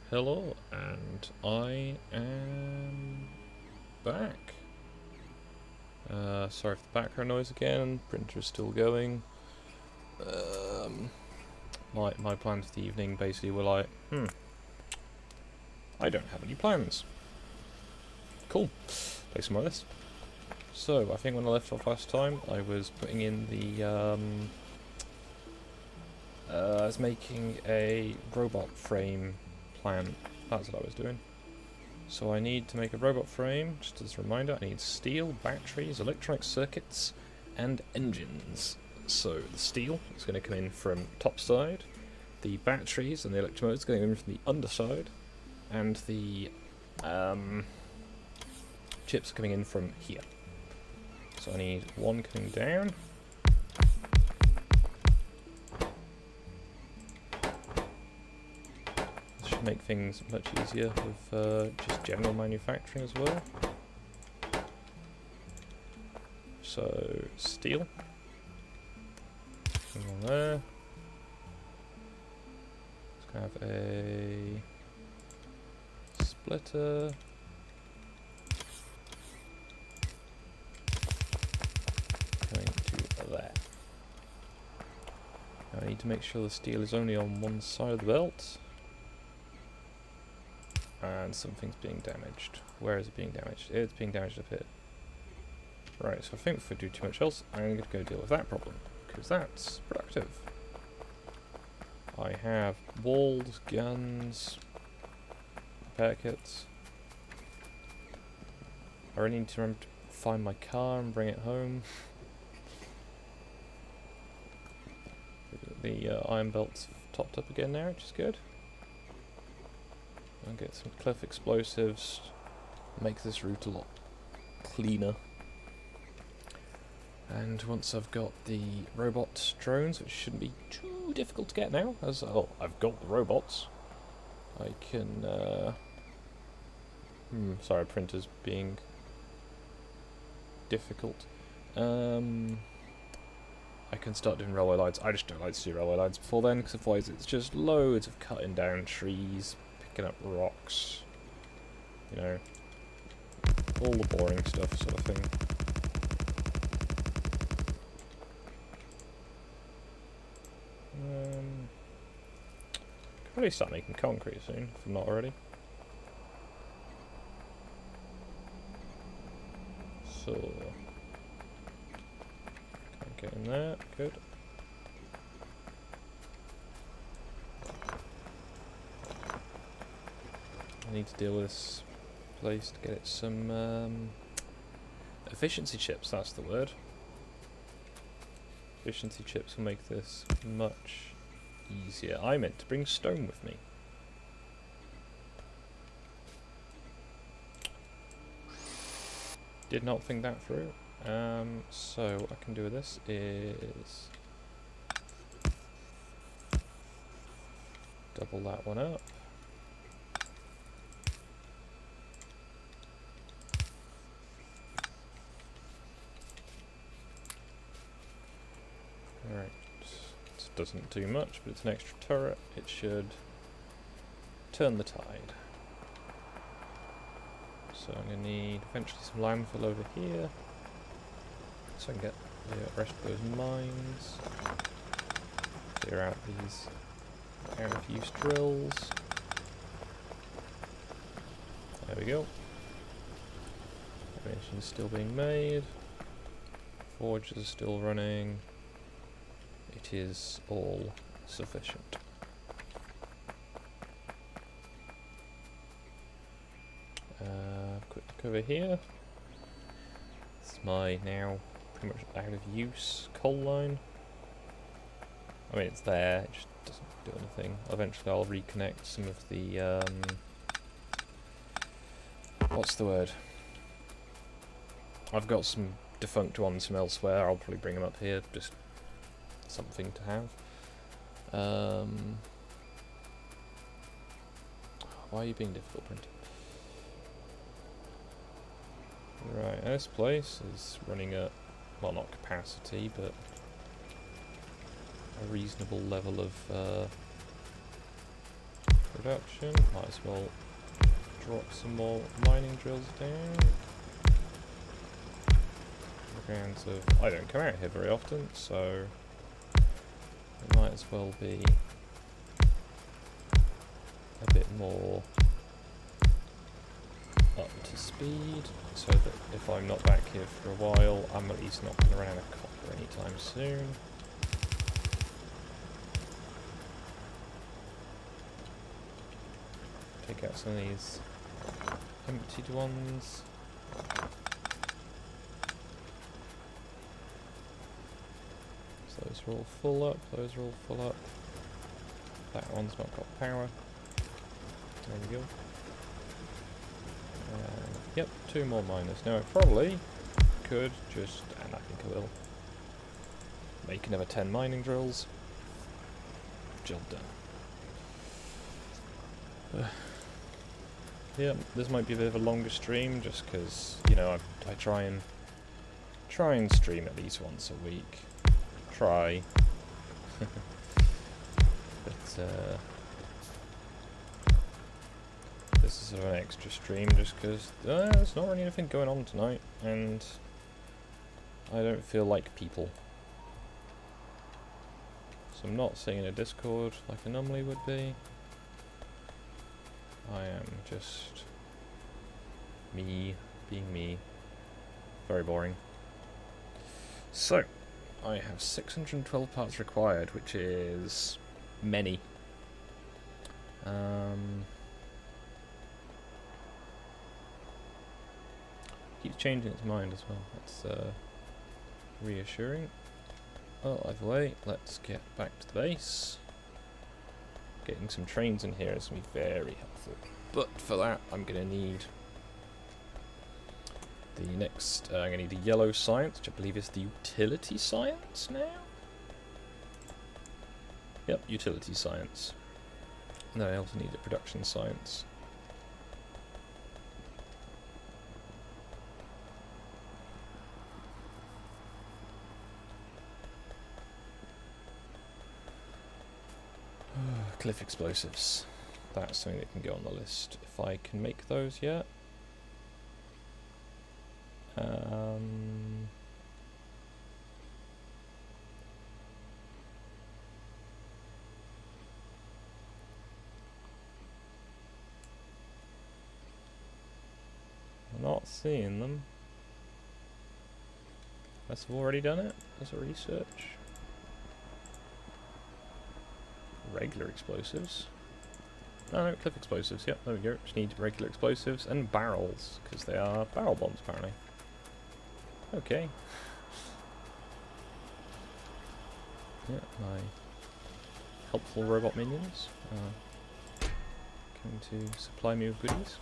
Hello, and I am back. Sorry for the background noise again. Printer's still going. My plans for the evening basically were like, I don't have any plans. Cool. Play some more of this. So I think when I left off last time, I was putting in the I was making a robot frame plan. That's what I was doing. So I need to make a robot frame, just as a reminder, I need steel, batteries, electronic circuits, and engines. So the steel is going to come in from top side, the batteries and the electromotors going in from the underside, and the chips are coming in from here. So I need one coming down. Should make things much easier with just general manufacturing as well. So steel, on there. Let's have a splitter. Going to there. Now I need to make sure the steel is only on one side of the belt. And something's being damaged. Where is it being damaged? It's being damaged up here. Right, so I think if we do too much else, I'm going to go deal with that problem, because that's productive. I have walls, guns, repair kits. I really need to remember to find my car and bring it home. The iron belt's topped up again now, which is good. I'll get some cliff explosives, make this route a lot cleaner. And once I've got the robot drones, which shouldn't be too difficult to get now, as I've got the robots, I can sorry, printer's being difficult. I can start doing railway lines. I just don't like to do railway lines before then, because otherwise it's just loads of cutting down trees, picking up rocks, you know, all the boring stuff sort of thing. Could probably start making concrete soon, if I'm not already. So, can't get in there, good. I need to deal with this place to get it some efficiency chips, that's the word. Efficiency chips will make this much easier. I meant to bring stone with me. Did not think that through. So what I can do with this is double that one up. Alright, it doesn't do much, but it's an extra turret. It should turn the tide. So I'm going to need eventually some landfill over here, so I can get the rest of those mines. Clear out these out-of-use drills. There we go. Ammunition's still being made. Forges are still running. It is all sufficient. Quick look over here. This is my now pretty much out of use coal line. I mean, it's there, it just doesn't do anything. Eventually I'll reconnect some of the what's the word? I've got some defunct ones from elsewhere. I'll probably bring them up here, just something to have. Why are you being difficult, printer? Right, this place is running at, well, not capacity, but a reasonable level of production. Might as well drop some more mining drills down. Grounds of, I don't come out here very often, so it might as well be a bit more up to speed, so that if I'm not back here for a while, I'm at least not going to run out of copper anytime soon. Take out some of these emptied ones. Those are all full up, those are all full up. That one's not got power. There we go. Yep, 2 more miners. Now I probably could just, and I think I will, make another 10 mining drills. Job done. Yeah, this might be a bit of a longer stream just because, you know, I try and stream at least once a week. Try. But this is sort of an extra stream just because there's not really anything going on tonight and I don't feel like people. So I'm not sitting in a Discord like I normally would be. I am just me being me. Very boring. So I have 612 parts required, which is many. Keeps changing its mind as well. That's reassuring. Well, either way, let's get back to the base. Getting some trains in here is going to be very helpful. But for that, I'm going to need the next, I'm going to need the yellow science, which I believe is the utility science now? Yep, utility science. And then I also need a production science. Cliff explosives. That's something that can go on the list. If I can make those yet. I'm not seeing them. Unless I've already done it as a research. Regular explosives. No, cliff explosives. Yep, there we go. Just need regular explosives and barrels, because they are barrel bombs apparently. Okay. Yeah, my helpful robot minions are coming to supply me with goodies.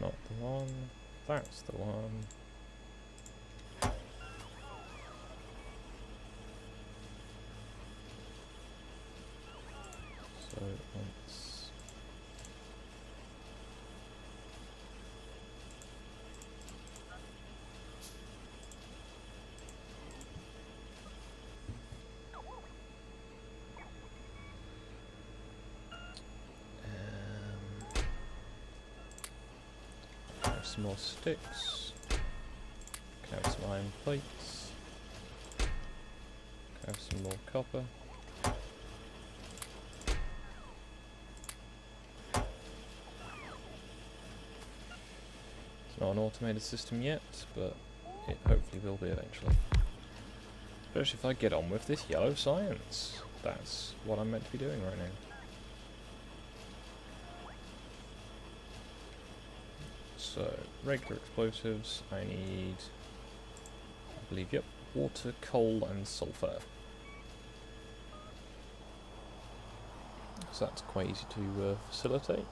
Not the one, that's the one. So let's some more sticks. Can have some iron plates. Can have some more copper. It's not an automated system yet, but it hopefully will be eventually. Especially if I get on with this yellow science. That's what I'm meant to be doing right now. So, regular explosives, I need, I believe, yep, water, coal and sulfur. So that's quite easy to facilitate.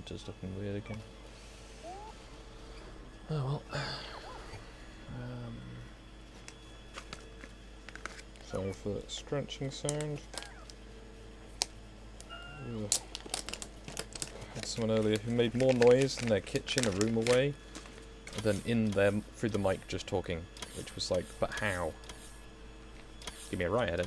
monitor's looking weird again. Oh well. So for that scrunching sound, ugh. I had someone earlier who made more noise in their kitchen a room away than in there through the mic just talking, which was like, but how? Give me a right headache.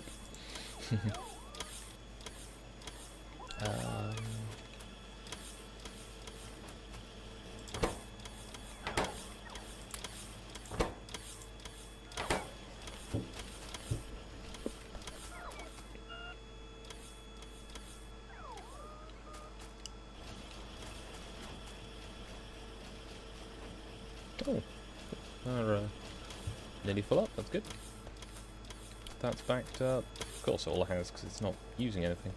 Oh, they're nearly full up, that's good. That's backed up. Of course it all has, because it's not using anything.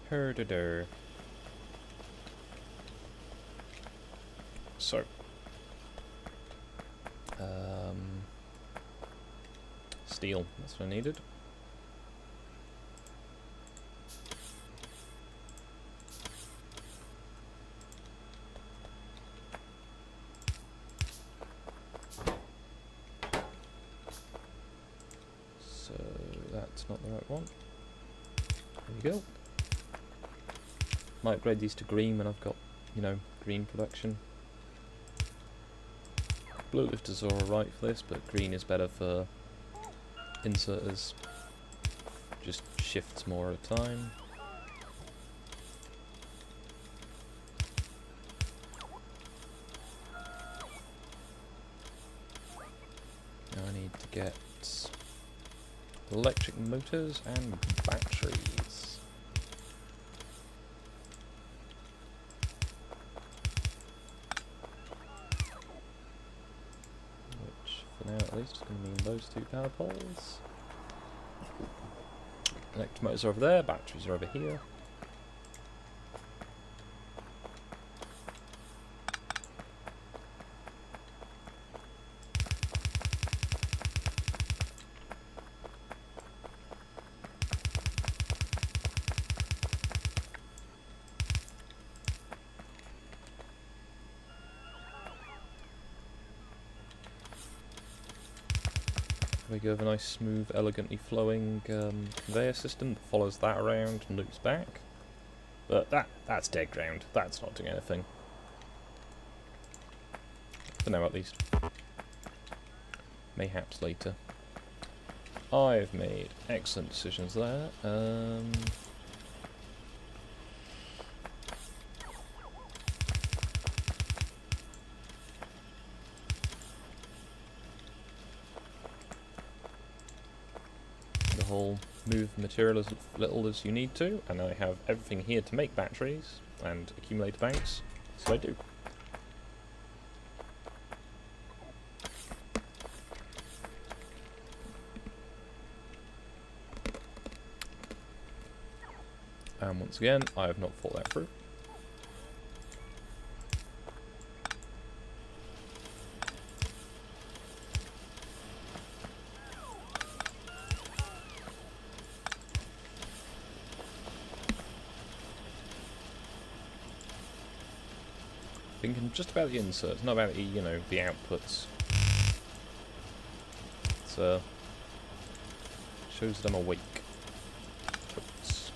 Herder. So. Steel, that's what I needed. So that's not the right one. There you go. Might upgrade these to green when I've got, you know, green production. Blue lifters are alright for this, but green is better for inserters. Just shifts more at a time. Now I need to get electric motors and batteries. Which, for now at least, is going to mean those two power poles. Electric motors are over there, batteries are over here. We go with a nice, smooth, elegantly flowing conveyor system that follows that around and loops back. But that's dead ground. That's not doing anything. For now, at least. Mayhaps later. I've made excellent decisions there. Whole move material as little as you need to, and I have everything here to make batteries and accumulator banks, so I do. And once again, I have not thought that through. Thinking just about the inserts, not about the, you know, the outputs. It shows that I'm awake. Totes.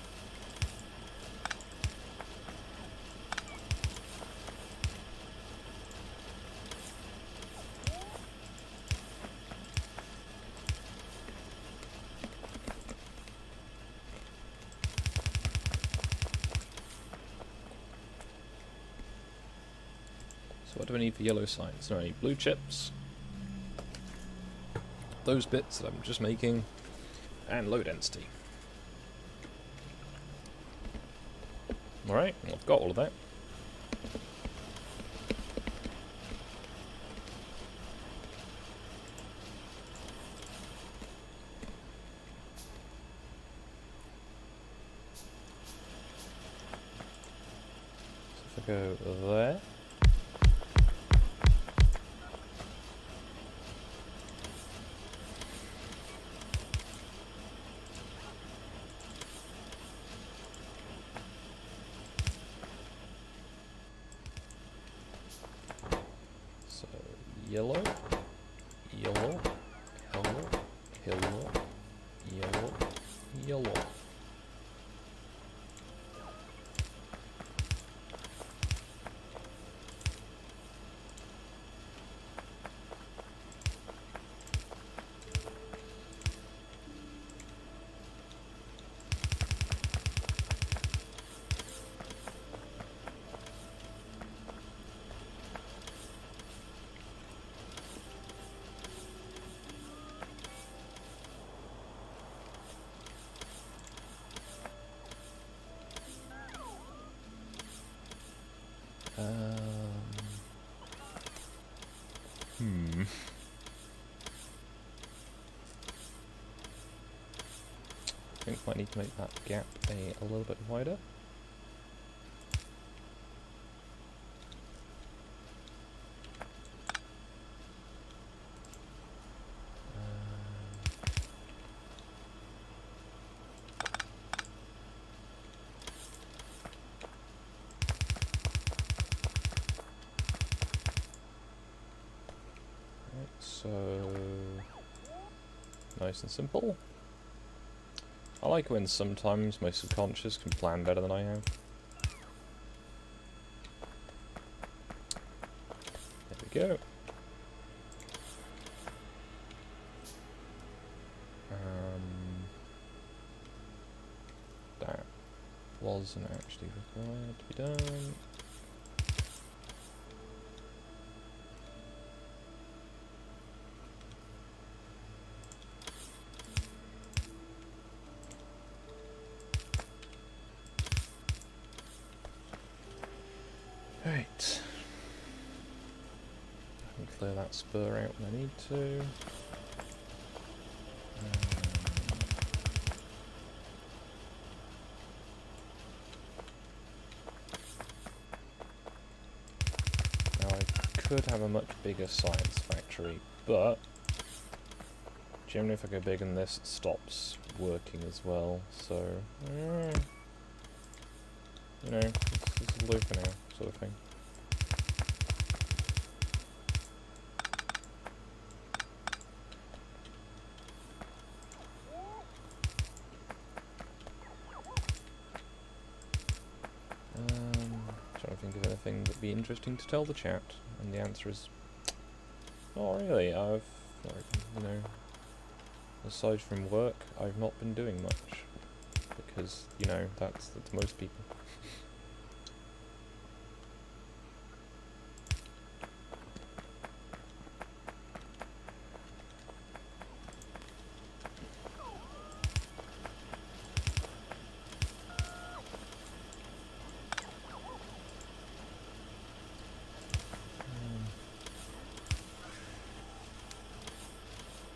So what do I need for yellow signs? No, I need blue chips. Those bits that I'm just making. And low density. Alright, well, I've got all of that. So if I go there. Yellow. Yellow. Yellow. Yellow. Yellow. Yellow. I think I might need to make that gap a little bit wider. So nice and simple. I like when sometimes my subconscious can plan better than I have. There we go. That wasn't actually required to be done. Right. I can clear that spur out when I need to. Now I could have a much bigger science factory, but generally if I go big than this, it stops working as well, so you know, it's a loop for now, sort of thing. Trying to think of anything that'd be interesting to tell the chat, and the answer is, oh really, you know, aside from work, I've not been doing much, because, you know, that's most people.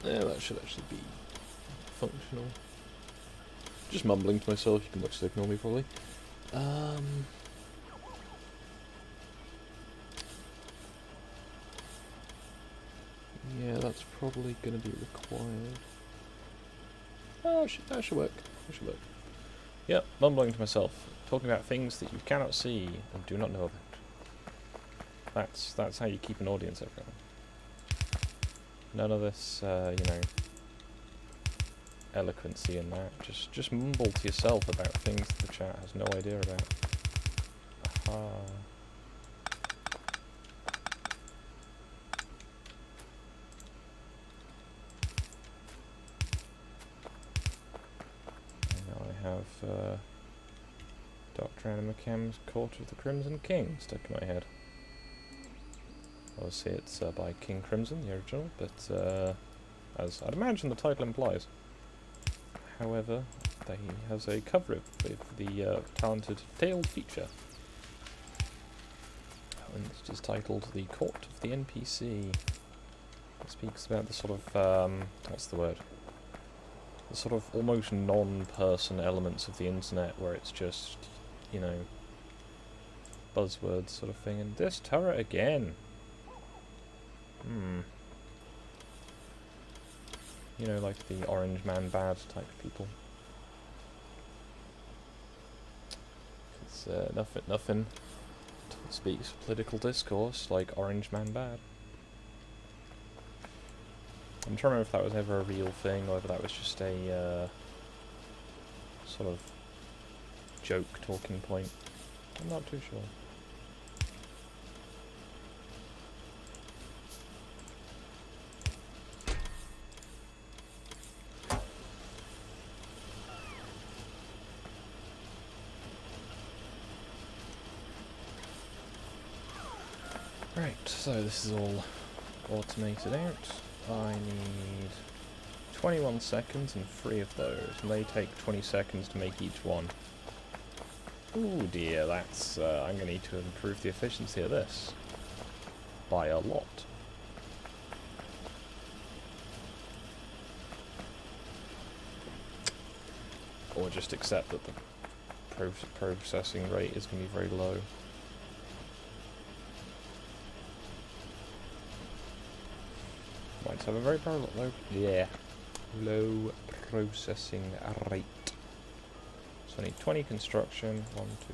Yeah, that should actually be functional. Just mumbling to myself, you can just ignore me probably. Yeah, that's probably going to be required. Oh, that should work. That should work. Yep, mumbling to myself, talking about things that you cannot see and do not know about. That's how you keep an audience, everyone. None of this, you know, eloquency in that. Just mumble to yourself about things that the chat has no idea about. Aha. And now I have Dr. Anna McCann's Court of the Crimson King stuck in my head. Obviously it's by King Crimson, the original, but as I'd imagine the title implies. However, he has a cover with the talented tailed feature. And it's just titled The Court of the NPC. It speaks about the sort of, what's the word? The sort of almost non-person elements of the internet where it's just, you know, buzzwords sort of thing. And this turret again! You know, like the orange man bad type people. It's nothing speaks political discourse like orange man bad. I'm trying to remember if that was ever a real thing, or whether that was just a sort of joke talking point. I'm not too sure. Right, so this is all automated out. I need 21 seconds and 3 of those, and they take 20 seconds to make each one. Ooh dear, that's... I'm going to need to improve the efficiency of this. By a lot. Or just accept that the processing rate is going to be very low. Might have a very low processing rate. So I need 20 construction, 1, 2,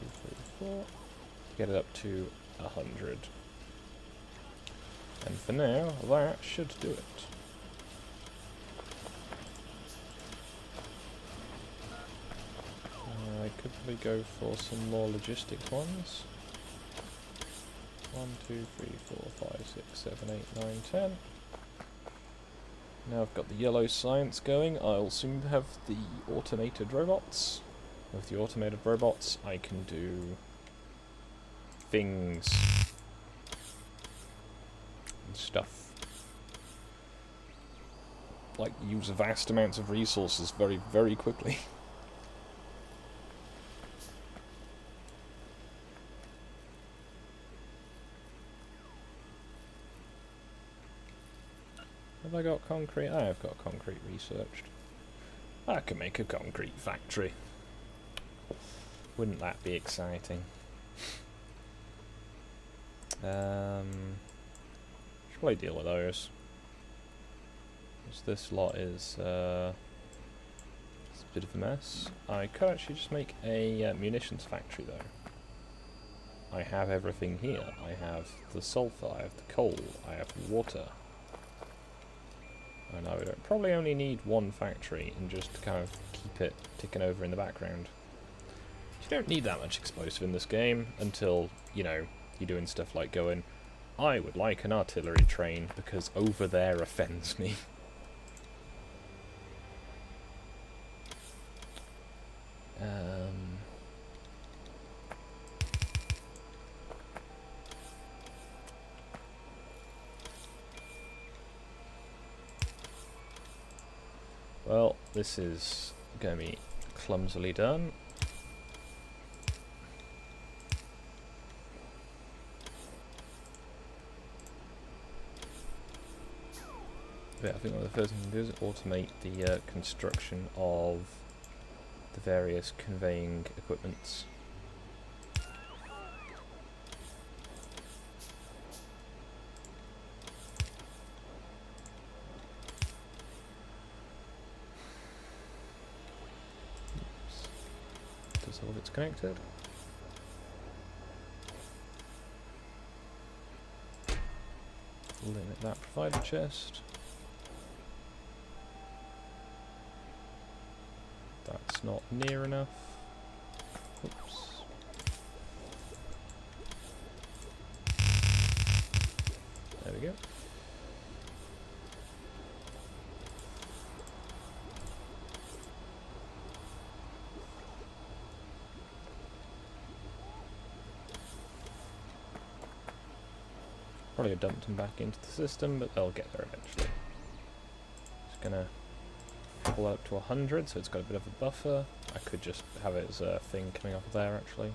3, 4, to get it up to 100. And for now, that should do it. I could probably go for some more logistics ones. 1, 2, 3, 4, 5, 6, 7, 8, 9, 10. Now I've got the yellow science going, I'll soon have the automated robots. With the automated robots, I can do things and stuff. Like use vast amounts of resources very, very quickly. Have I got concrete? I have got concrete researched. I could make a concrete factory. Wouldn't that be exciting? Should probably deal with those. This lot is it's a bit of a mess. I could actually just make a munitions factory though. I have everything here. I have the sulfur, I have the coal, I have the water. I know, we don't probably only need one factory and just kind of keep it ticking over in the background. You don't need that much explosive in this game until, you know, you're doing stuff like going, I would like an artillery train because over there offends me. Well, this is going to be clumsily done. But I think one of the first things we can do is automate the construction of the various conveying equipments. All of it's connected. Limit that provider chest. That's not near enough. Oops. There we go. Probably dumped them back into the system, but they'll get there eventually. Just gonna pull up to 100, so it's got a bit of a buffer. I could just have it as a thing coming off of there, actually.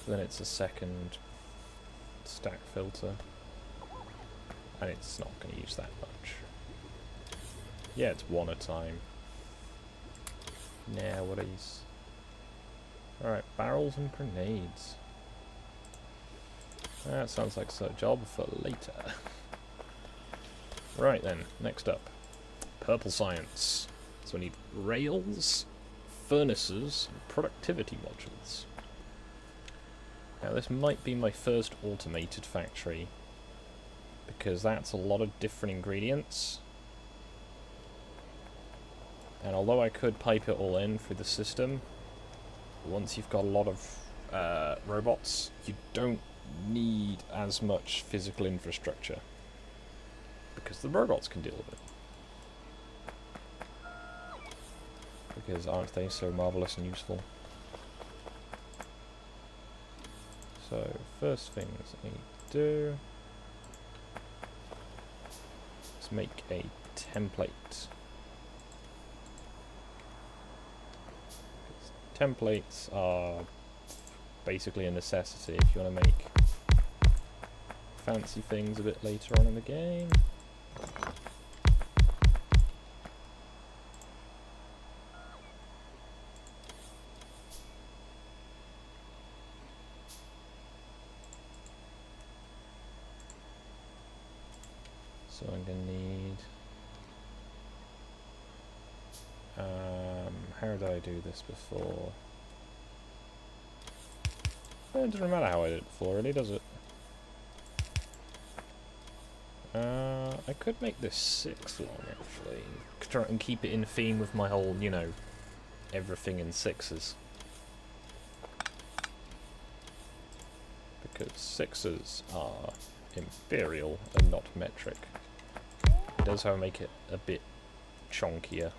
Then it's a second stack filter, and it's not going to use that much. Yeah, it's one at a time. Now, what is? Alright, barrels and grenades. That sounds like a job for later. Right then, next up. Purple science. So we need rails, furnaces, and productivity modules. Now this might be my first automated factory, because that's a lot of different ingredients, And although I could pipe it all in through the system, once you've got a lot of robots, you don't need as much physical infrastructure, because the robots can deal with it. Because aren't they so marvellous and useful? So, first things I need to do is make a template. Templates are basically a necessity if you want to make fancy things a bit later on in the game. So I'm going to need... how did I do this before? It doesn't matter how I did it before, really, does it? I could make this 6 long, actually. Try and keep it in theme with my whole, you know, everything in 6s. Because 6s are imperial and not metric. It does, however, make it a bit chonkier.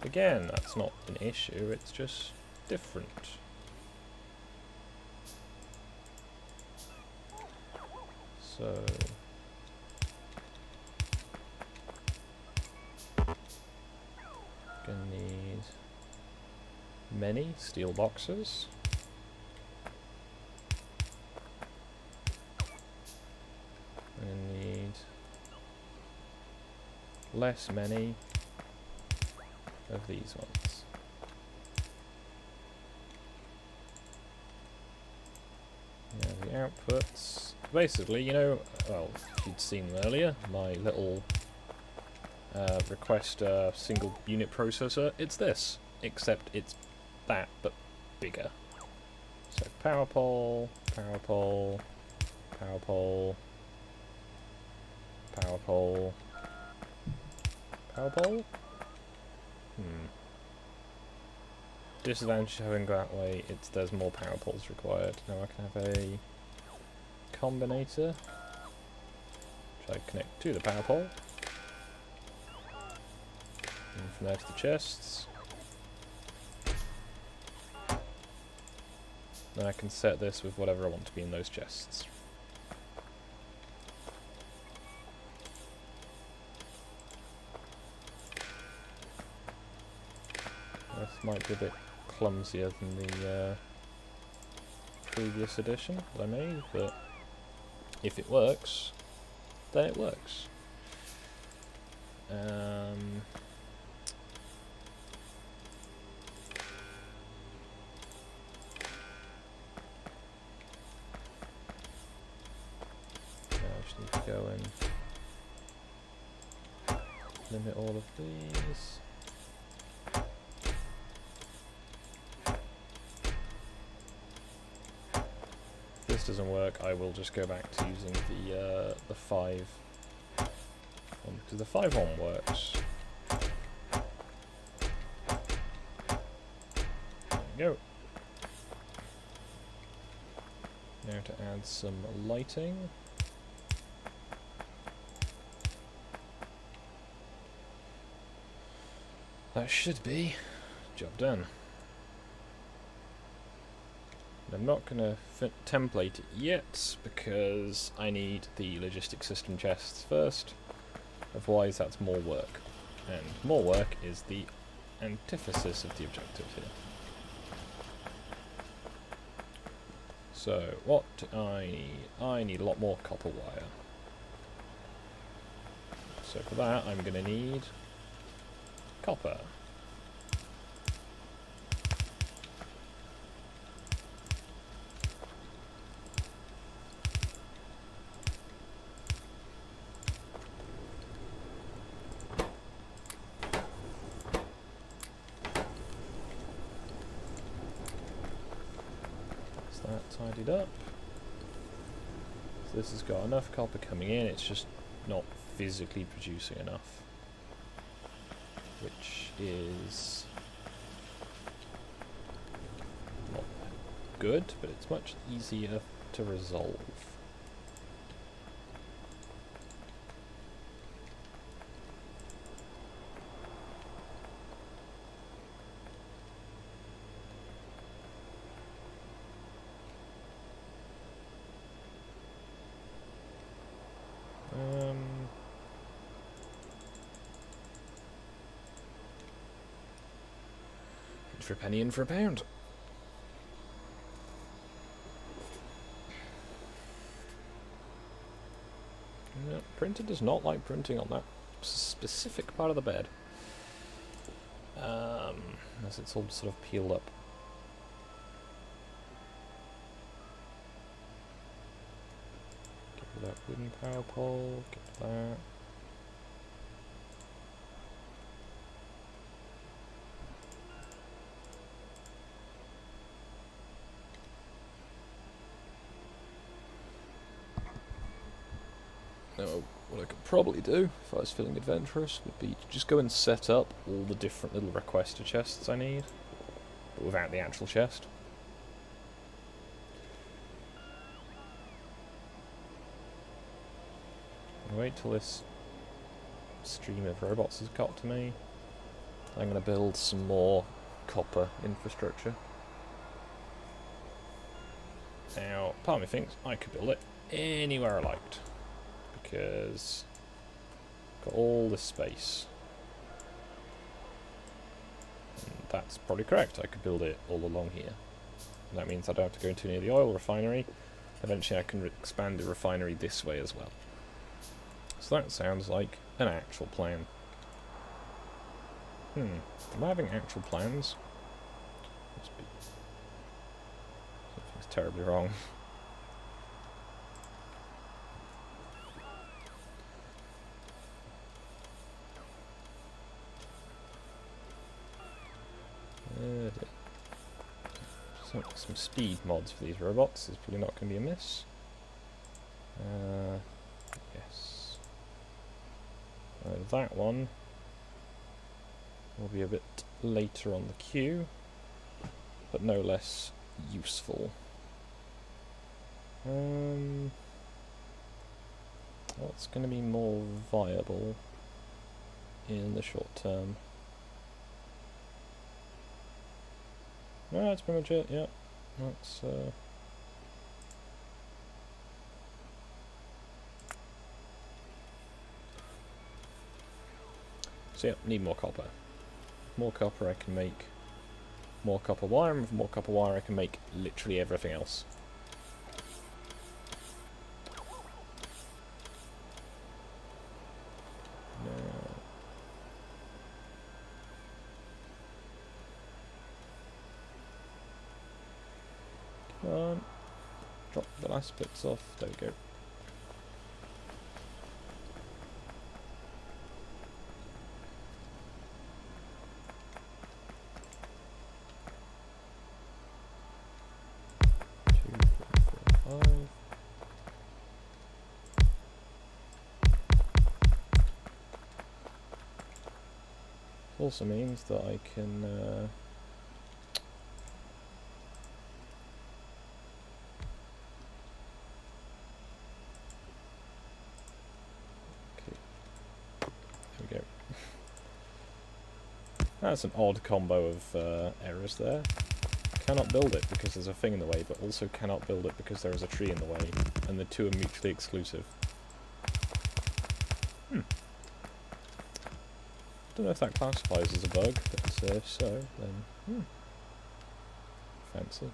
Again, that's not an issue, it's just different. So... gonna need many steel boxes. I need less many of these ones. Now the outputs, basically, you know, well, if you'd seen them earlier, my little request single unit processor, it's this, except it's that, but bigger. So power pole, power pole, power pole, power pole, power pole? Disadvantage of having that way, there's more power poles required. Now I can have a combinator, which I connect to the power pole. And from there to the chests. Then I can set this with whatever I want to be in those chests. This might be a bit clumsier than the previous edition that I made, but if it works, then it works. Yeah, I just need to go and limit all of these. If this doesn't work, I will just go back to using the 5 one, because the 5 one works. There we go. Now to add some lighting. That should be job done. I'm not going to template it yet because I need the logistic system chests first, otherwise that's more work, and more work is the antithesis of the objective here. So what do I need? I need a lot more copper wire. So for that I'm going to need copper. Tidied up. So this has got enough copper coming in, it's just not physically producing enough. which is not good, but it's much easier to resolve. For a penny in for a pound. No, printer does not like printing on that specific part of the bed. As it's all sort of peeled up. Get rid of that wooden power pole, get rid of that. Now, what I could probably do, if I was feeling adventurous, would be to just go and set up all the different little requester chests I need, but without the actual chest. Wait till this stream of robots has got to me. I'm going to build some more copper infrastructure. Now, part of me thinks I could build it anywhere I liked, because I've got all this space. And that's probably correct. I could build it all along here. And that means I don't have to go too near the oil refinery. Eventually I can expand the refinery this way as well. So that sounds like an actual plan. Am I having actual plans? Must be. Something's terribly wrong. Some speed mods for these robots is probably not going to be amiss. Yes. That one will be a bit later on the queue, but no less useful. What's going to be more viable in the short term? No, that's pretty much it, yeah. That's, So yeah, need more copper. More copper I can make more copper wire, and with more copper wire I can make literally everything else. Come on. Drop the last bits off. There we go. Also means that I can okay, there we go. That's an odd combo of errors there. Cannot build it because there's a thing in the way, but also cannot build it because there is a tree in the way, and the two are mutually exclusive. Don't know if that classifies as a bug, but if so, then fancy.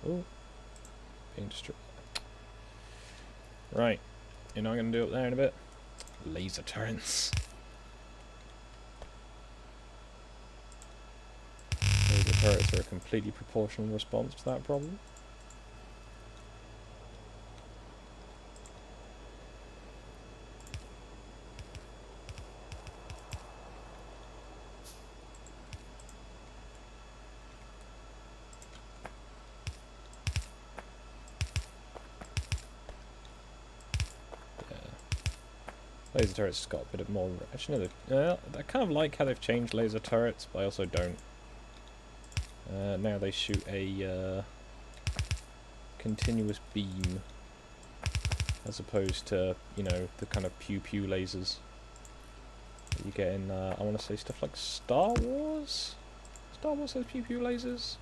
Oh, being destroyed. Right, you know what I'm going to do up there in a bit? Laser turrets. Laser turrets are a completely proportional response to that problem. Laser turrets got a bit more... Actually, no, I kind of like how they've changed laser turrets, but I also don't. Now they shoot a continuous beam, as opposed to, you know, the kind of pew-pew lasers that you get in, I want to say, stuff like Star Wars? Star Wars has pew-pew lasers?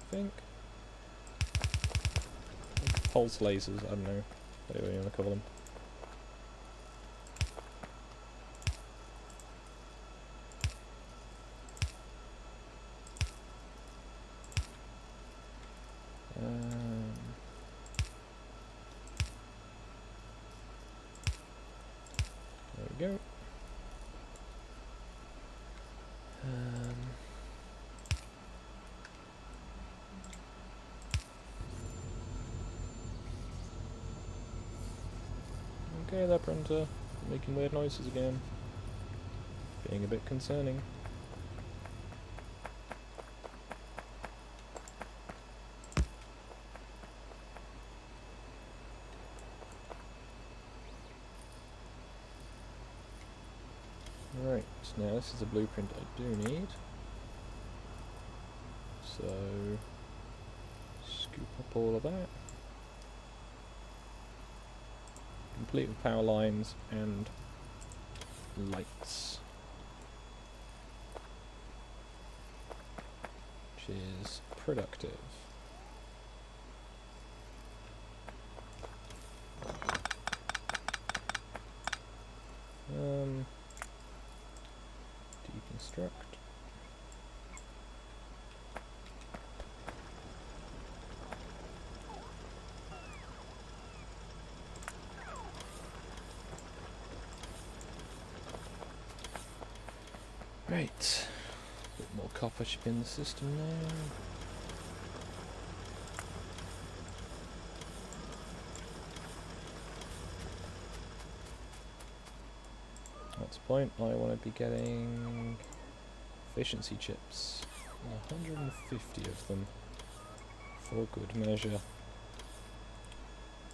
I think. Pulse lasers, I don't know, whatever you want to call them. There we go. Okay, that printer making weird noises again. Being a bit concerning. Right, so now this is a blueprint I do need. So, scoop up all of that. Complete with power lines and lights. Which is productive. Deconstruct. Right, a bit more copper should be in the system now. That's the point, I want to be getting efficiency chips. 150 of them, for good measure.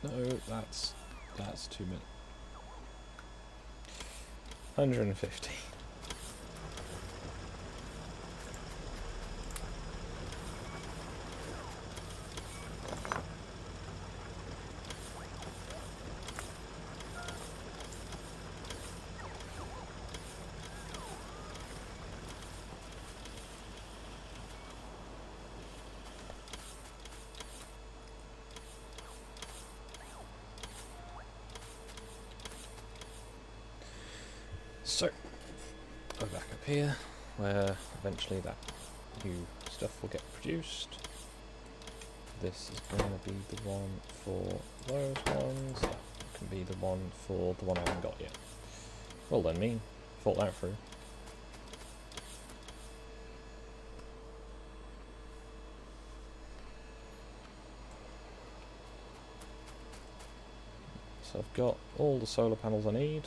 No, that's too many. 150. So, we're back up here, where eventually that new stuff will get produced. This is going to be the one for those ones, that can be the one for the one I haven't got yet. Well then, me, thought that through. So I've got all the solar panels I need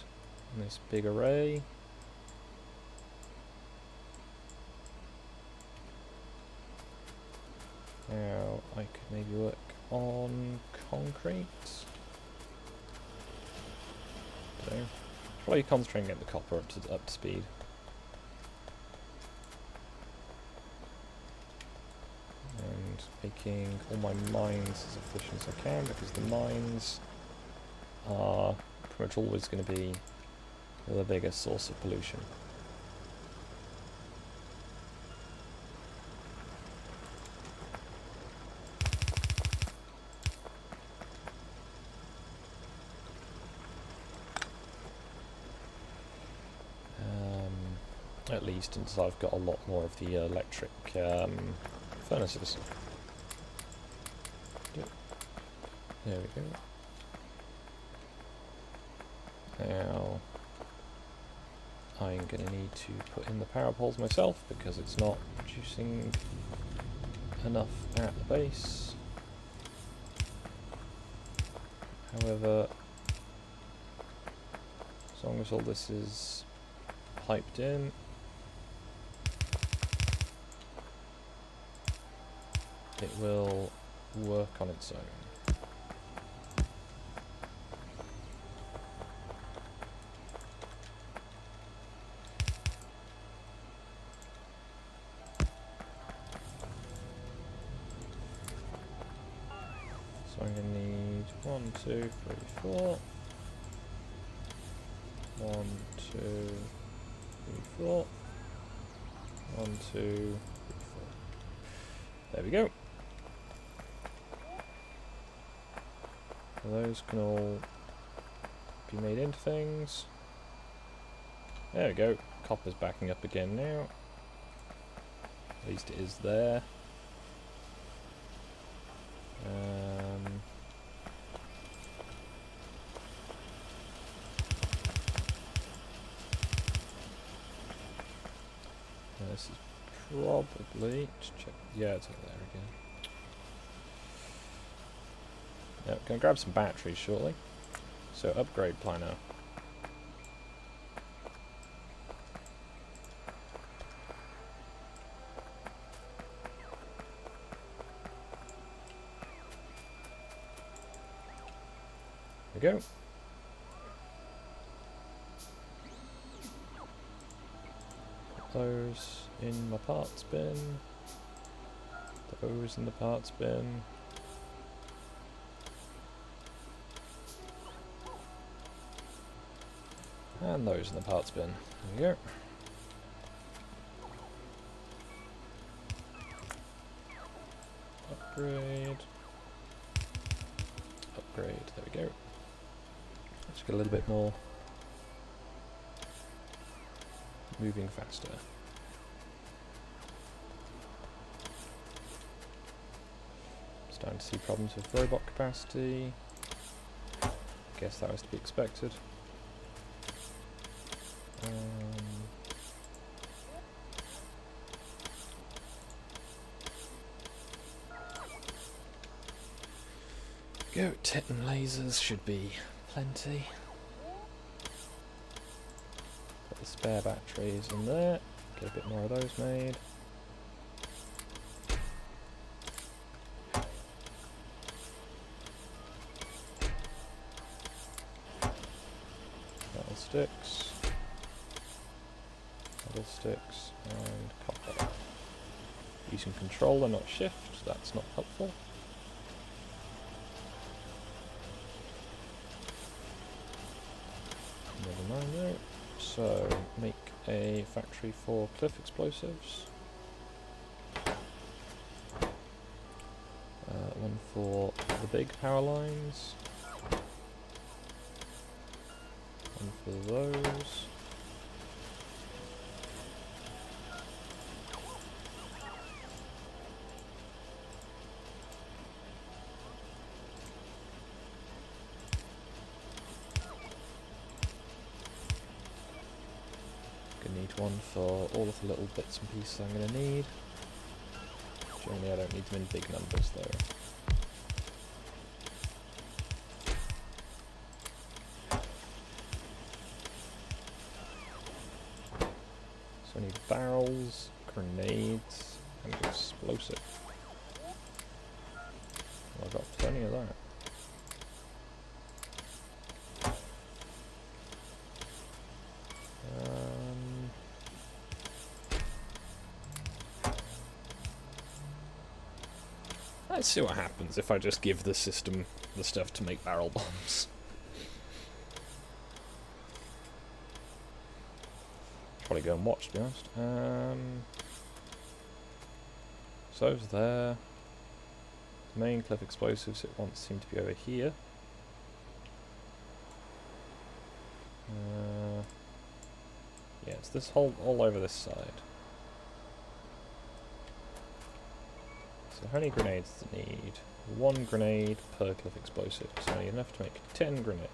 in this big array. Now I could maybe work on concrete. So probably concentrate and get the copper up to speed. And making all my mines as efficient as I can, because the mines are pretty much always going to be the biggest source of pollution. At least until I've got a lot more of the electric furnaces. Yep. There we go. Now I'm going to need to put in the power poles myself because it's not producing enough at the base. However, as long as all this is piped in, it will work on its own. So I'm going to need 1, 2, 3, 4. 1, 2, 3, 4. 1, 2, 3, 4. There we go. So those can all be made into things. There we go. Copper's backing up again now. At least it is there. This is probably, just check, yeah, it's over there again. Yep, gonna grab some batteries shortly. So upgrade planner. There we go. Those in my parts bin. Those in the parts bin. And those in the parts bin. There we go. Upgrade. Upgrade. There we go. Let's get a little bit more moving faster. Starting to see problems with robot capacity. Guess that was to be expected. Go, Titan lasers should be plenty. Put the spare batteries in there. Get a bit more of those made. Metal sticks. Metal sticks and copper. Using controller, not shift. That's not helpful. Never mind though. So, make a factory for cliff explosives. One for the big power lines. One for those. Need one for all of the little bits and pieces I'm going to need. Generally I don't need them in big numbers though. So I need barrels, grenades, and explosive. Well, I've got plenty of that. Let's see what happens if I just give the system the stuff to make barrel bombs. Probably go and watch, to be honest. So over there. The main cliff explosives it wants seem to be over here. Yeah, it's this whole all over this side. So how many grenades does it need? 1 grenade per cliff explosive, so I need enough to make 10 grenades.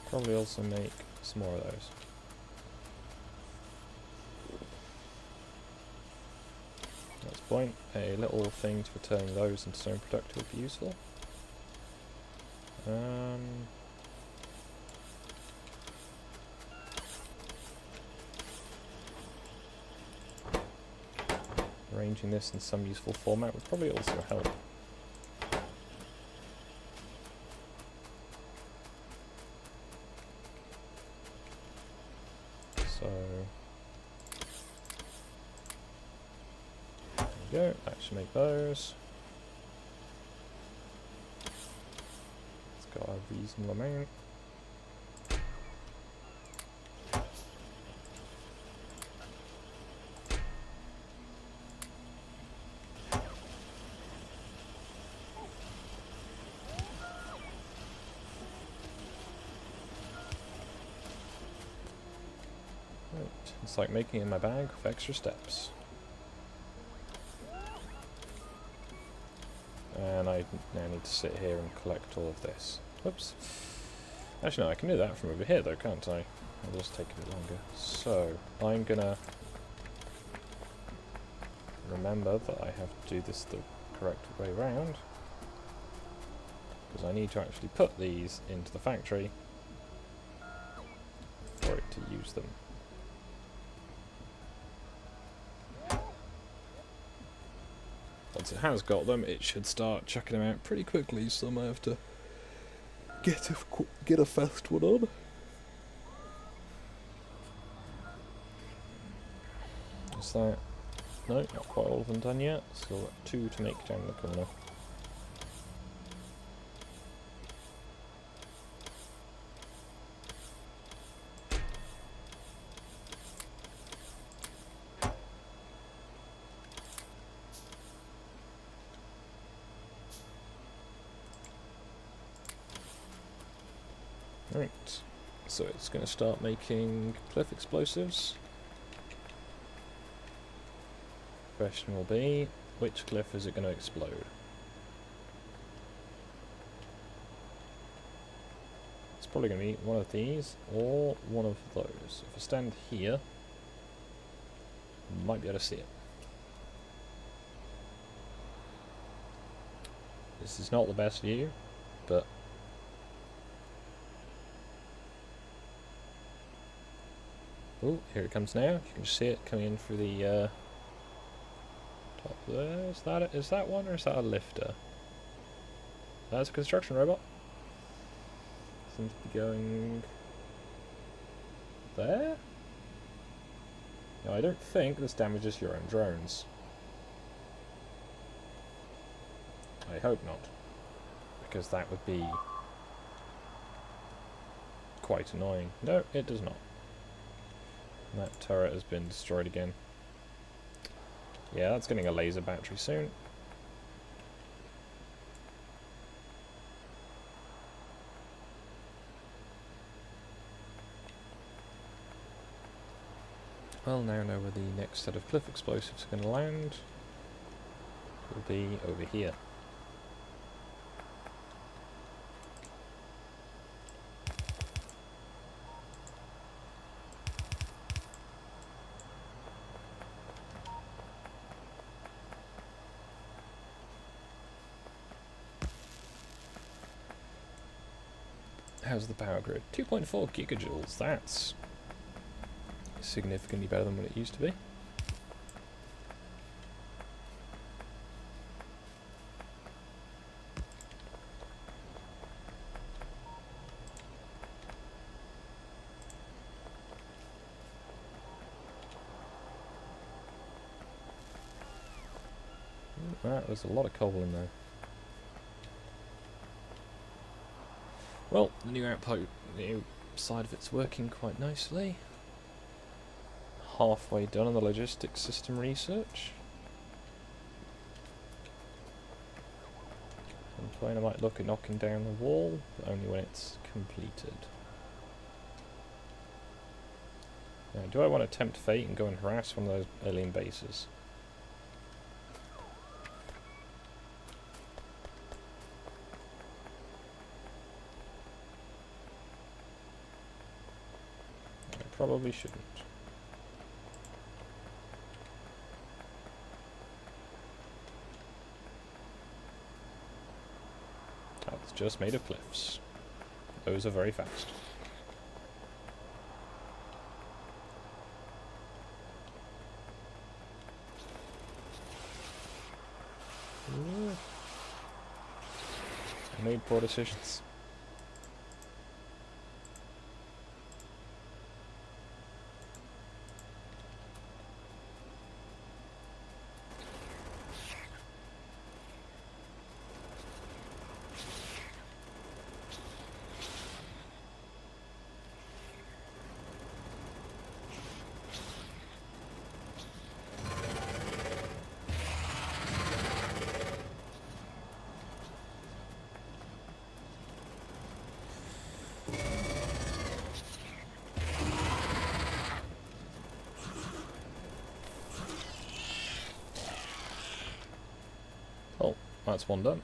Probably also make some more of those. That's the point. A little thing for turning those into something productive would be useful. Arranging this in some useful format would probably also help. go, that should make those. It's got a reasonable amount. It's like making it in my bag with extra steps. And I now need to sit here and collect all of this. Whoops. Actually no, I can do that from over here though, can't I? I'll just take a bit longer. So, I'm gonna remember that I have to do this the correct way round. Because I need to actually put these into the factory for it to use them. Once it has got them, it should start chucking them out pretty quickly, so I might have to get a fast one on. Is that... no, not quite all of them done yet, still got 2 to make down the corner. Right, so it's going to start making cliff explosives. Question will be, which cliff is it going to explode? It's probably going to be one of these or one of those. If I stand here, I might be able to see it. This is not the best view, but oh, here it comes now. You can just see it coming in through the top there. Is that one or is that a lifter? That's a construction robot. Seems to be going there. No, I don't think this damages your own drones. I hope not, because that would be quite annoying. No, it does not. That turret has been destroyed again. Yeah, that's getting a laser battery soon. I'll now know where the next set of cliff explosives are going to land. It will be over here. How's the power grid? 2.4 gigajoules, that's significantly better than what it used to be. Right, there's a lot of coal in there. Well, the new outpost, the new side of it's working quite nicely. Halfway done on the logistics system research. At some point I might look at knocking down the wall, but only when it's completed. Now, do I want to tempt fate and go and harass one of those alien bases? Probably shouldn't. That's just made of cliffs. Those are very fast. I made poor decisions. That's one done.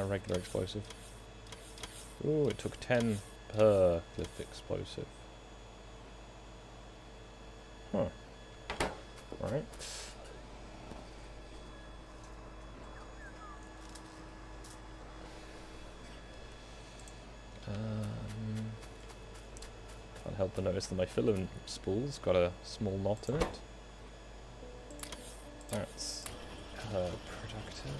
Regular explosive. Ooh, it took 10 per cliff explosive. Huh. Right. Can't help but notice that my filament spool's got a small knot in it. That's productive.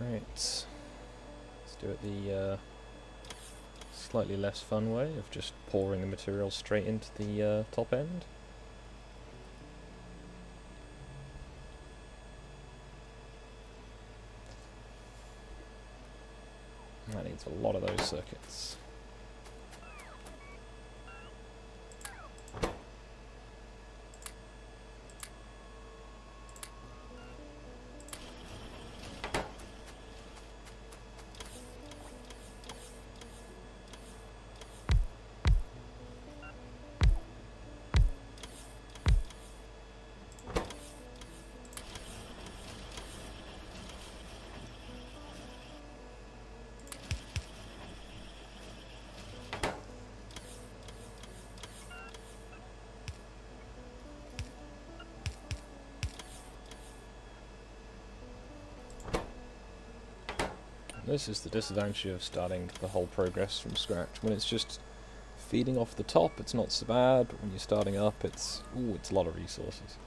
Right, let's do it the slightly less fun way of just pouring the material straight into the top end. That needs a lot of those circuits. This is the disadvantage of starting the whole progress from scratch. When it's just feeding off the top, it's not so bad. When you're starting up, it's a lot of resources.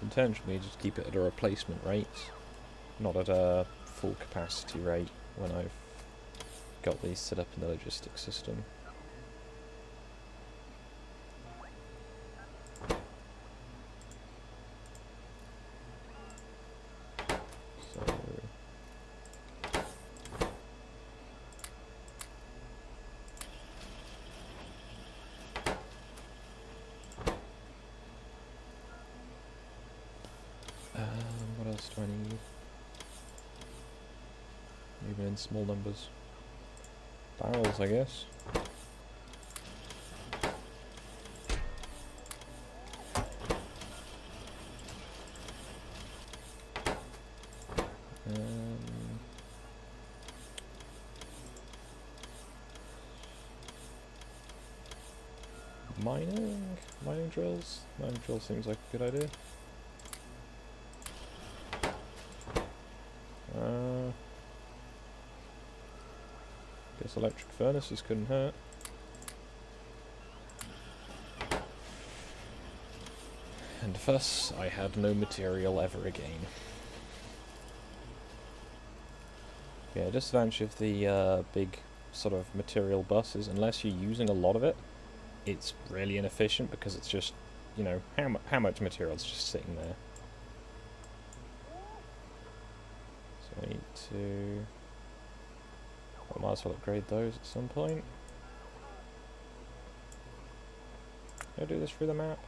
Intentionally just keep it at a replacement rate, not at a full capacity rate when I've got these set up in the logistics system. What else do I need? Even in small numbers. Barrels, I guess. Mining drills? Mining drills seems like a good idea. Guess electric furnaces couldn't hurt. And thus, I had no material ever again. Yeah, disadvantage of the big sort of material buses, unless you're using a lot of it, it's really inefficient because it's just, you know, how much material is just sitting there. So I need to... I might as well upgrade those at some point. Can I do this through the map?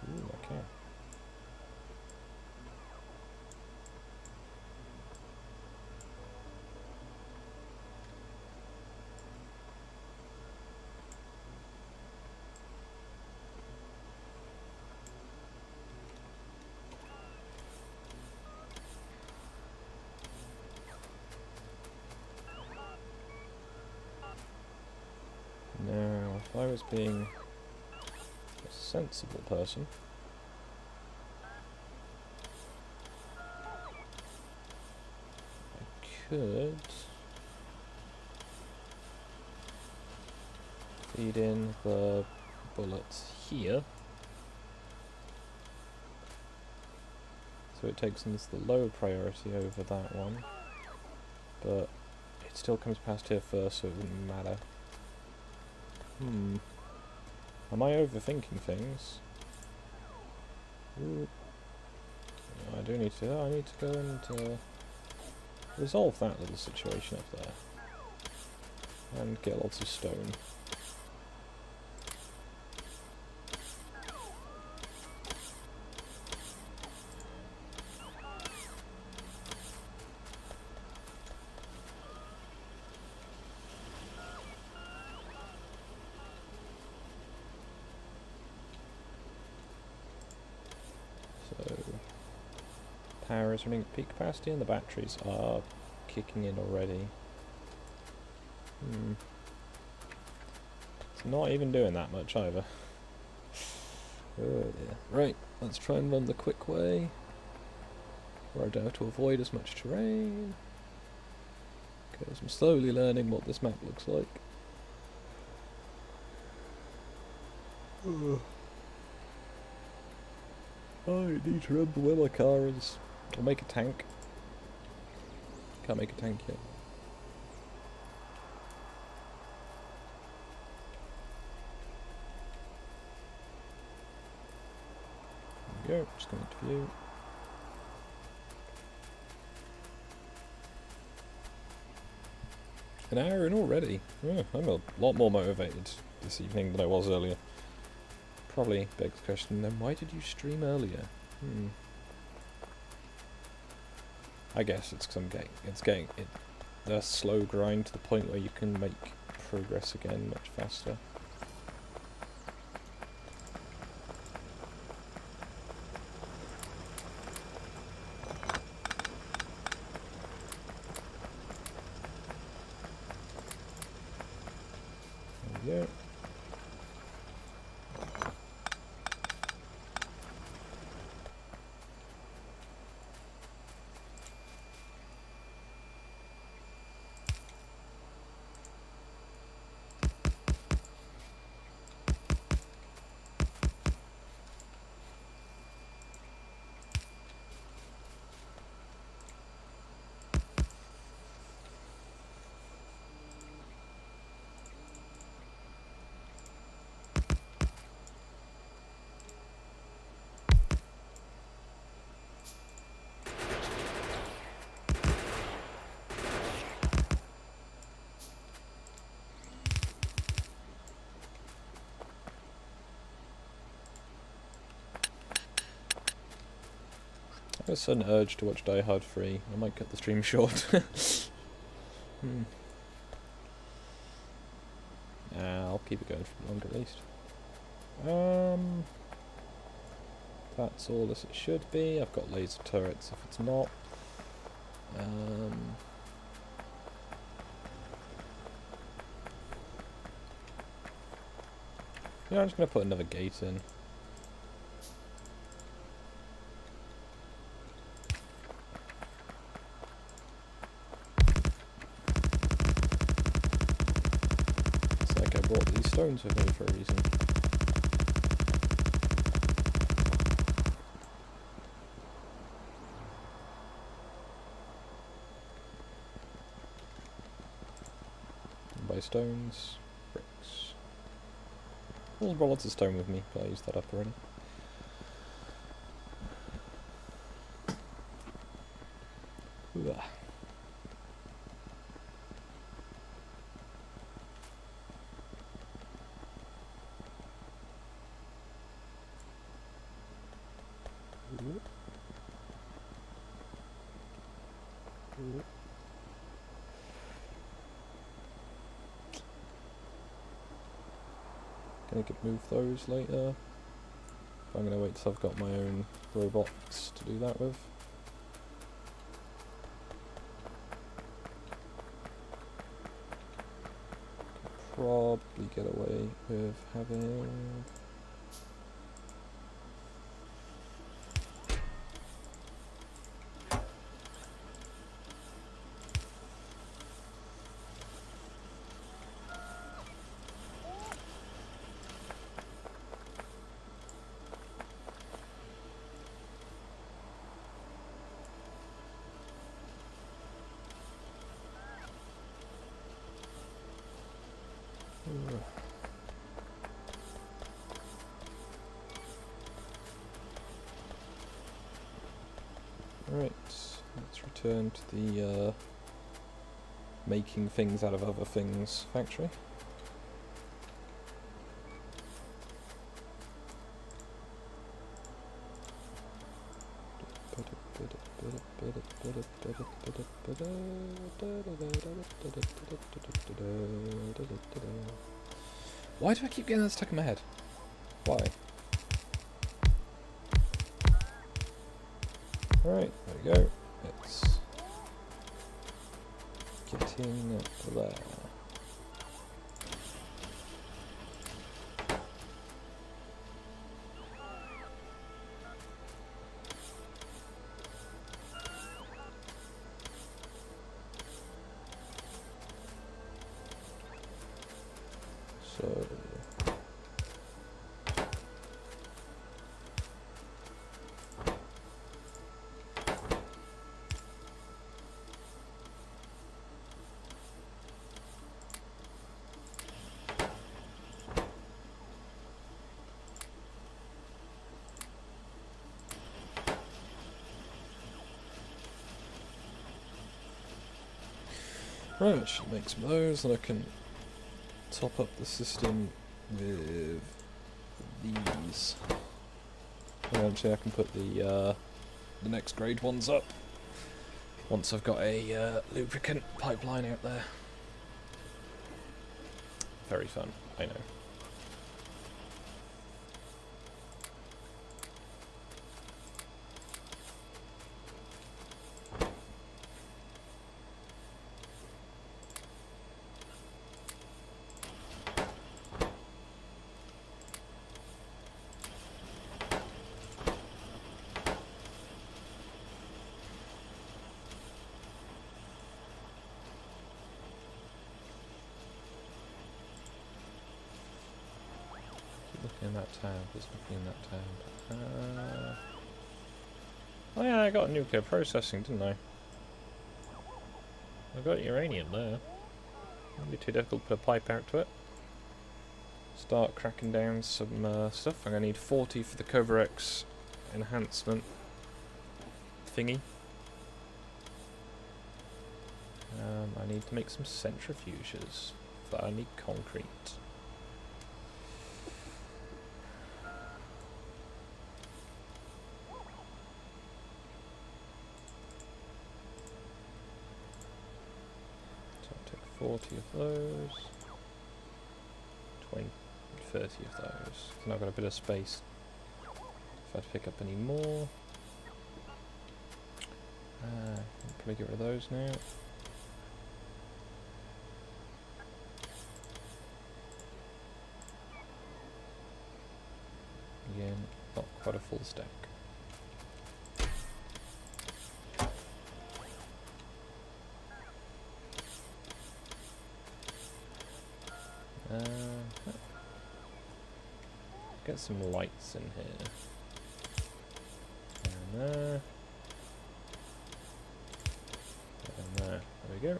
Ooh, okay. was being a sensible person. I could feed in the bullets here, so it takes them as the lower priority over that one, but it still comes past here first, so it wouldn't matter. Am I overthinking things? Ooh. I do need to do that. I need to go and resolve that little situation up there. And get lots of stone. Power is running at peak capacity and the batteries are kicking in already. It's not even doing that much either. Oh dear. Right, let's try and run the quick way, where I don't have to avoid as much terrain, because I'm slowly learning what this map looks like. I need to remember where my car is. I'll make a tank. Can't make a tank yet. There we go, just going to view. An hour in already. Oh, I'm a lot more motivated this evening than I was earlier. Probably begs the question, then why did you stream earlier? I guess it's because it's getting a slow grind to the point where you can make progress again much faster. There we go. I have a sudden urge to watch Die Hard 3. I might cut the stream short. I'll keep it going for longer at least. That's all as it should be. I've got laser turrets if it's not. Yeah, I'm just going to put another gate in. Brought these stones with me for a reason. And by stones, bricks. I'll brought lots of stone with me, but I used that up already. Ooh. Gonna move those later. I'm gonna wait till I've got my own robots to do that with. probably get away with having... Right, let's return to the making things out of other things factory. Why do I keep getting that stuck in my head? Why? Right, there we go. It's getting there. So right, I should make some of those, and I can top up the system with these. Eventually I can put the next grade ones up once I've got a lubricant pipeline out there. Very fun, I know. Looking in that tab, just looking in that tab. Oh yeah, I got nuclear processing, didn't I? I got uranium there. Wouldn't be too difficult to put a pipe out to it. Start cracking down some stuff. I'm going to need 40 for the Covarex enhancement thingy. I need to make some centrifuges. For that I need concrete. So I'll take 40 of those. 20, 30 of those. And I've got a bit of space if I'd pick up any more. I'll probably get rid of those now. Again, not quite a full stack. Get some lights in here. And there. And there. There we go.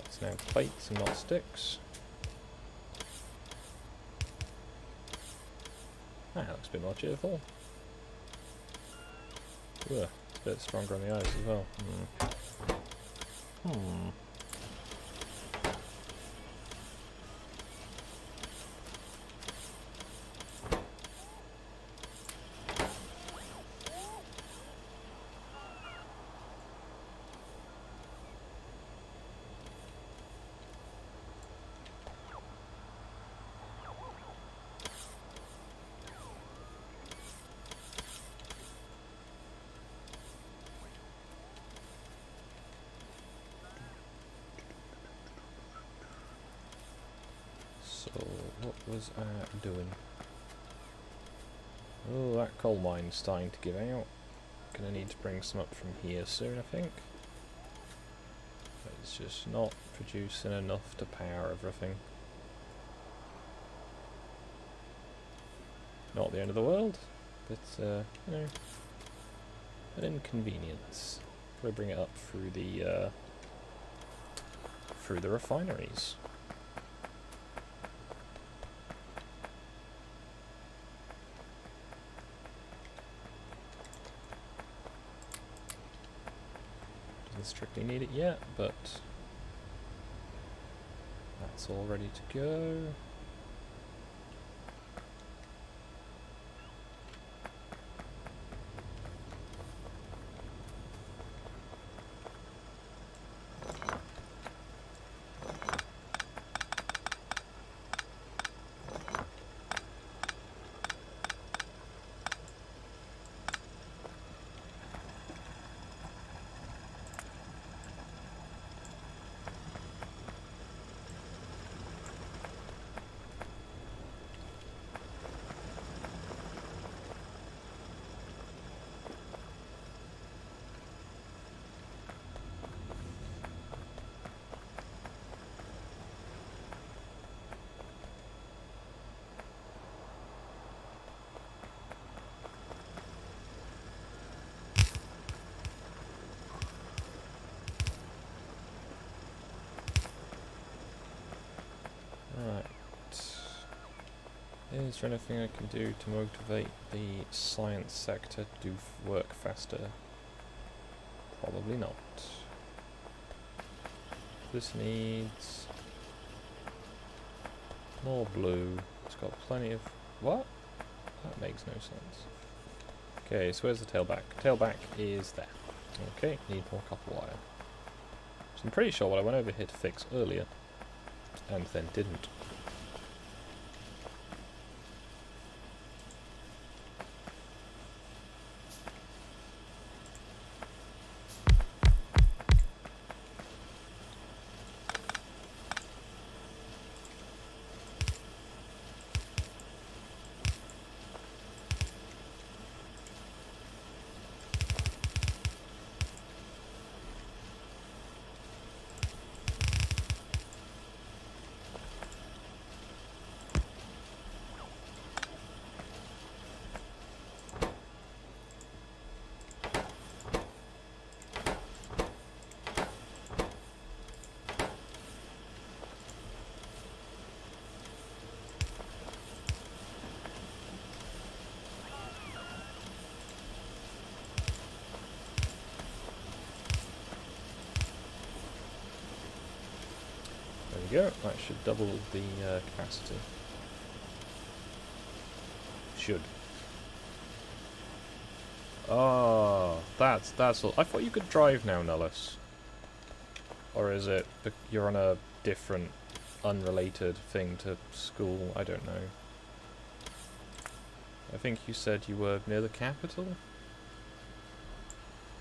That's now plates and not sticks. That looks a bit more cheerful. Ugh, it's a bit stronger on the eyes as well. So, what was I doing? Oh, that coal mine's starting to give out. Gonna need to bring some up from here soon, I think. It's just not producing enough to power everything. Not the end of the world, but, you know, an inconvenience. Probably bring it up through the refineries. Doesn't strictly need it yet, but that's all ready to go. Is there anything I can do to motivate the science sector to do work faster? Probably not. This needs more blue. It's got plenty of... What? That makes no sense. Okay, so where's the tailback? Tailback is there. Okay, need more copper wire. So I'm pretty sure what I went over here to fix earlier, and then didn't. There we go, that should double the capacity. Should. Oh, that's all. I thought you could drive now, Nullis. Or is it you're on a different, unrelated thing to school? I don't know. I think you said you were near the capital?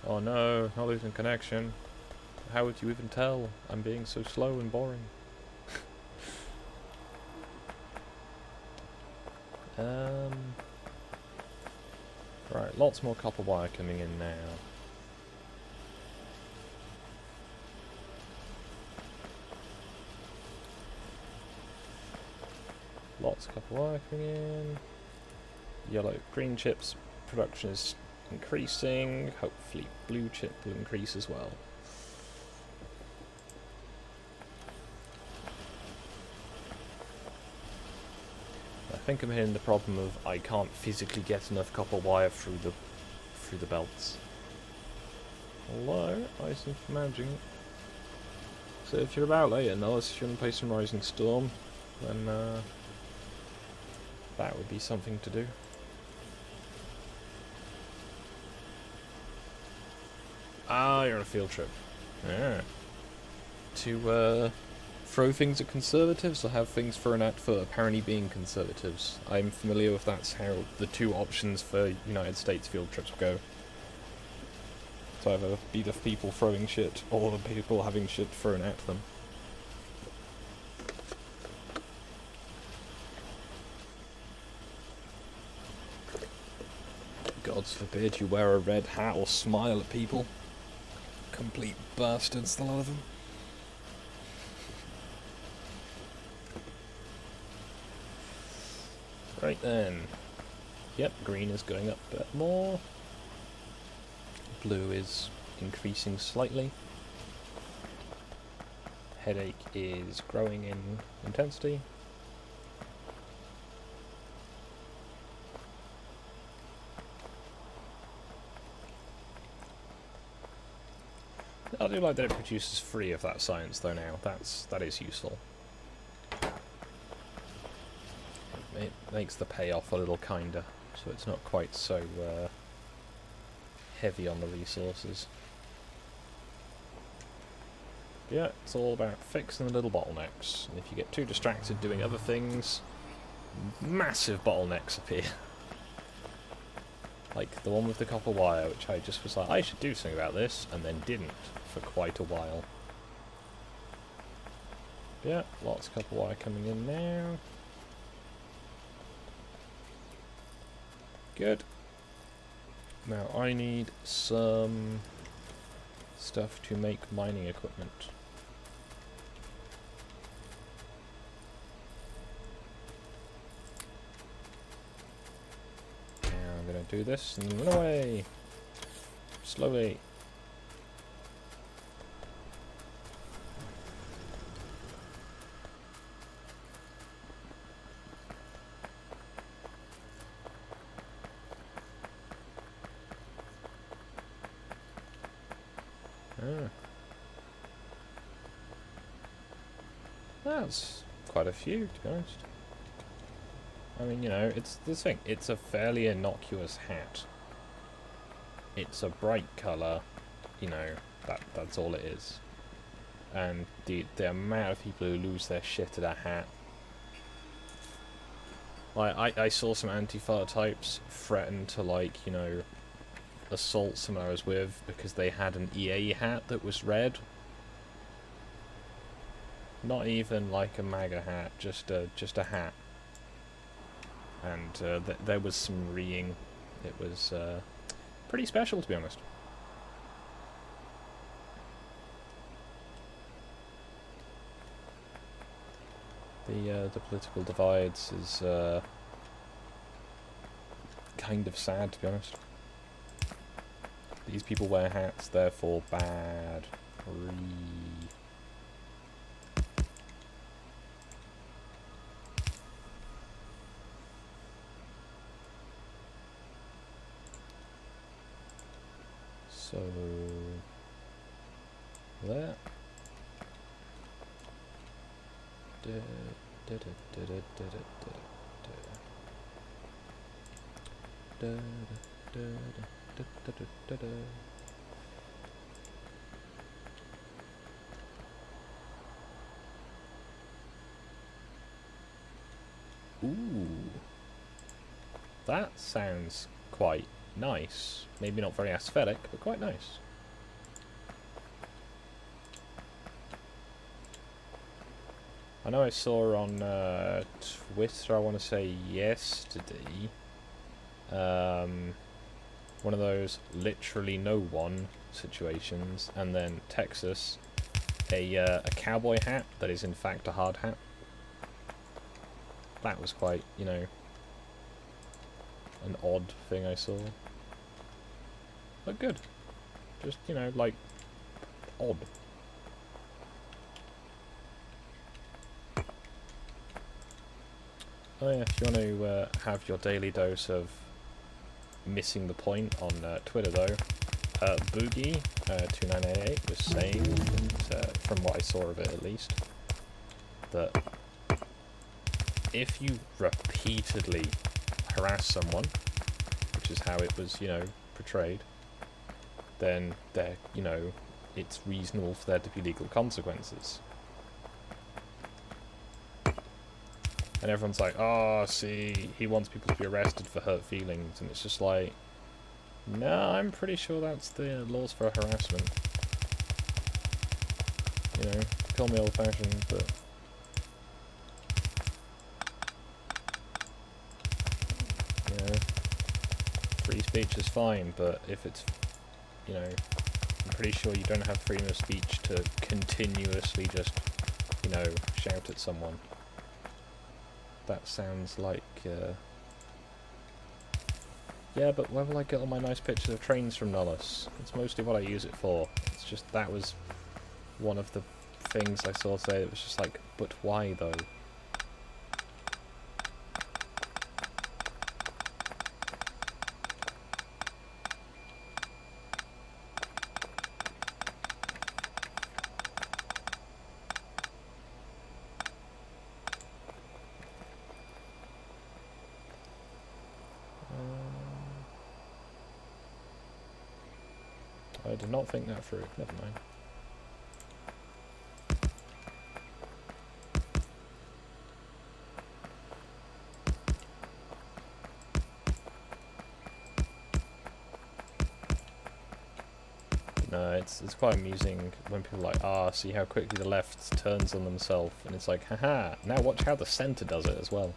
Oh no, not losing connection. How would you even tell? I'm being so slow and boring. Right, lots more copper wire coming in now. Lots of copper wire coming in. Yellow, green chips production is increasing. Hopefully blue chip will increase as well. I think I'm hitting the problem of I can't physically get enough copper wire through the belts. Although I seem to be managing it. So if you're about later, unless you want to play some Rising Storm, then that would be something to do. Ah, you're on a field trip. Yeah. To throw things at conservatives or have things thrown at for apparently being conservatives. I'm familiar with that's how the two options for United States field trips go. To either be the people throwing shit or the people having shit thrown at them. Gods forbid you wear a red hat or smile at people. Complete bastards, the lot of them. Right then. Yep, green is going up a bit more. Blue is increasing slightly. Headache is growing in intensity. I do like that it produces 3 of that science though now. That is useful. It makes the payoff a little kinder, so it's not quite so heavy on the resources. Yeah, it's all about fixing the little bottlenecks. And if you get too distracted doing other things, massive bottlenecks appear. Like the one with the copper wire, which I just was like, I should do something about this, and then didn't for quite a while. Yeah, lots of copper wire coming in now. Good. Now I need some stuff to make mining equipment. Now I'm going to do this and run away slowly. That's quite a few, to be honest. I mean, you know, it's the thing. It's a fairly innocuous hat. It's a bright colour, you know. That's all it is. And the amount of people who lose their shit at a hat. Like I saw some Antifa types threaten to, like, you know, assault someone I was with because they had an EA hat that was red. Not even like a MAGA hat, just a hat. And there was some reeing. It was pretty special, to be honest. The political divides is kind of sad, to be honest. These people wear hats, therefore bad. So there. Ooh, that sounds quite nice. Maybe not very aesthetic, but quite nice. I know I saw on Twitter, I want to say yesterday, one of those literally no one situations, and then Texas, a cowboy hat that is in fact a hard hat. That was quite, you know, an odd thing I saw. But good. Just, you know, like, odd. Oh yeah, if you want to have your daily dose of missing the point on Twitter though, Boogie2988 was saying, that, from what I saw of it at least, that if you repeatedly harass someone, which is how it was, you know, portrayed, then there, you know, it's reasonable for there to be legal consequences. And everyone's like, oh, see, he wants people to be arrested for hurt feelings, and it's just like, no, I'm pretty sure that's the laws for harassment. You know, call me old-fashioned, but you know, free speech is fine, but if it's, you know, I'm pretty sure you don't have freedom of speech to continuously just, you know, shout at someone. That sounds like, yeah, but where will I get all my nice pictures of trains from Nullus? It's mostly what I use it for. It's just, that was one of the things I saw today that was just like, but why though? I did not think that through. Never mind. No, it's quite amusing when people are like, ah, see how quickly the left turns on themselves, and it's like, haha, now watch how the centre does it as well.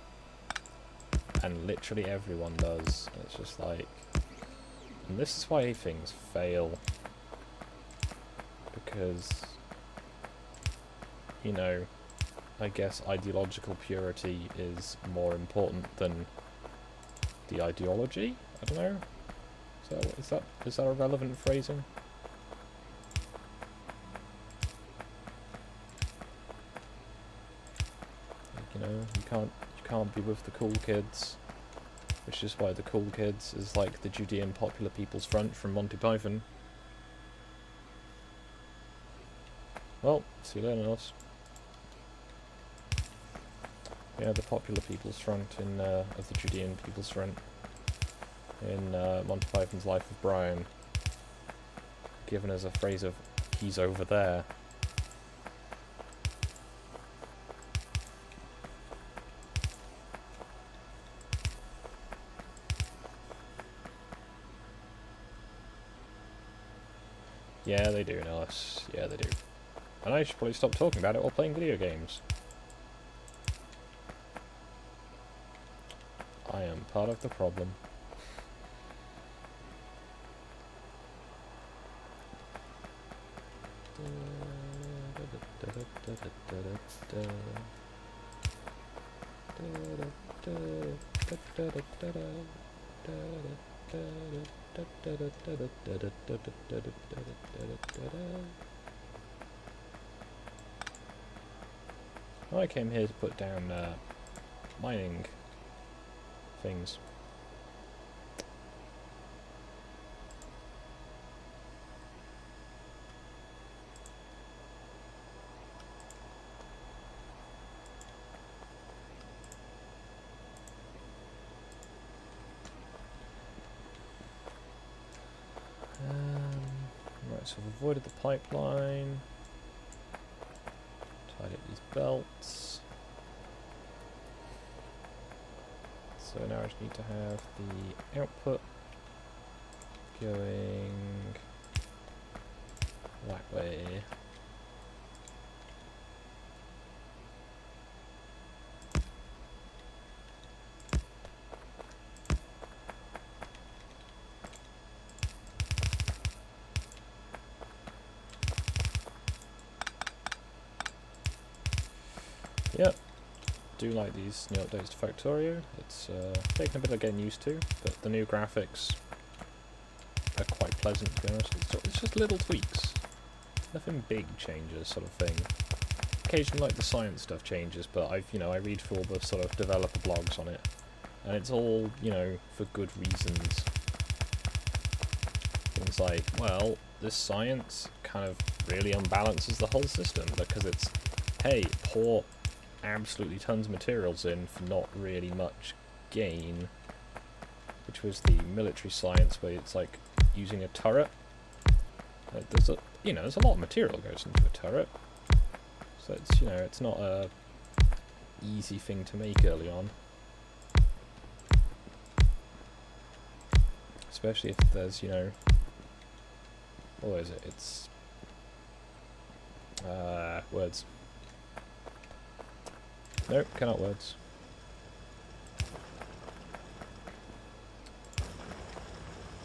And literally everyone does. It's just like, and this is why things fail. Because, you know, I guess ideological purity is more important than the ideology? I don't know. Is that a relevant phrasing? You know, you can't be with the cool kids, which is why the cool kids is like the Judean Popular People's Front from Monty Python. Well, see you later, Nels. Yeah, the Popular People's Front in of the Judean People's Front in Monty Python's Life of Brian, given as a phrase of "he's over there." Yeah, they do, Nels. Yeah, they do. And I should probably stop talking about it while playing video games. I am part of the problem. I came here to put down mining things. Right, so I've avoided the pipeline. Tied up these belts. So now I just need to have the output going that way. Yep. Do like these new updates to Factorio. It's taken a bit of getting used to, but the new graphics are quite pleasant to be honest. It's just little tweaks. Nothing big changes sort of thing. Occasionally like the science stuff changes, but I read through all the sort of developer blogs on it. And it's all, for good reasons. Things like, well, this science kind of really unbalances the whole system because it's, hey, pour absolutely tons of materials in for not really much gain, which was the military science where it's like using a turret. There's a lot of material goes into a turret, so it's it's not a easy thing to make early on, especially if there's what is it? It's words. Nope, cannot words.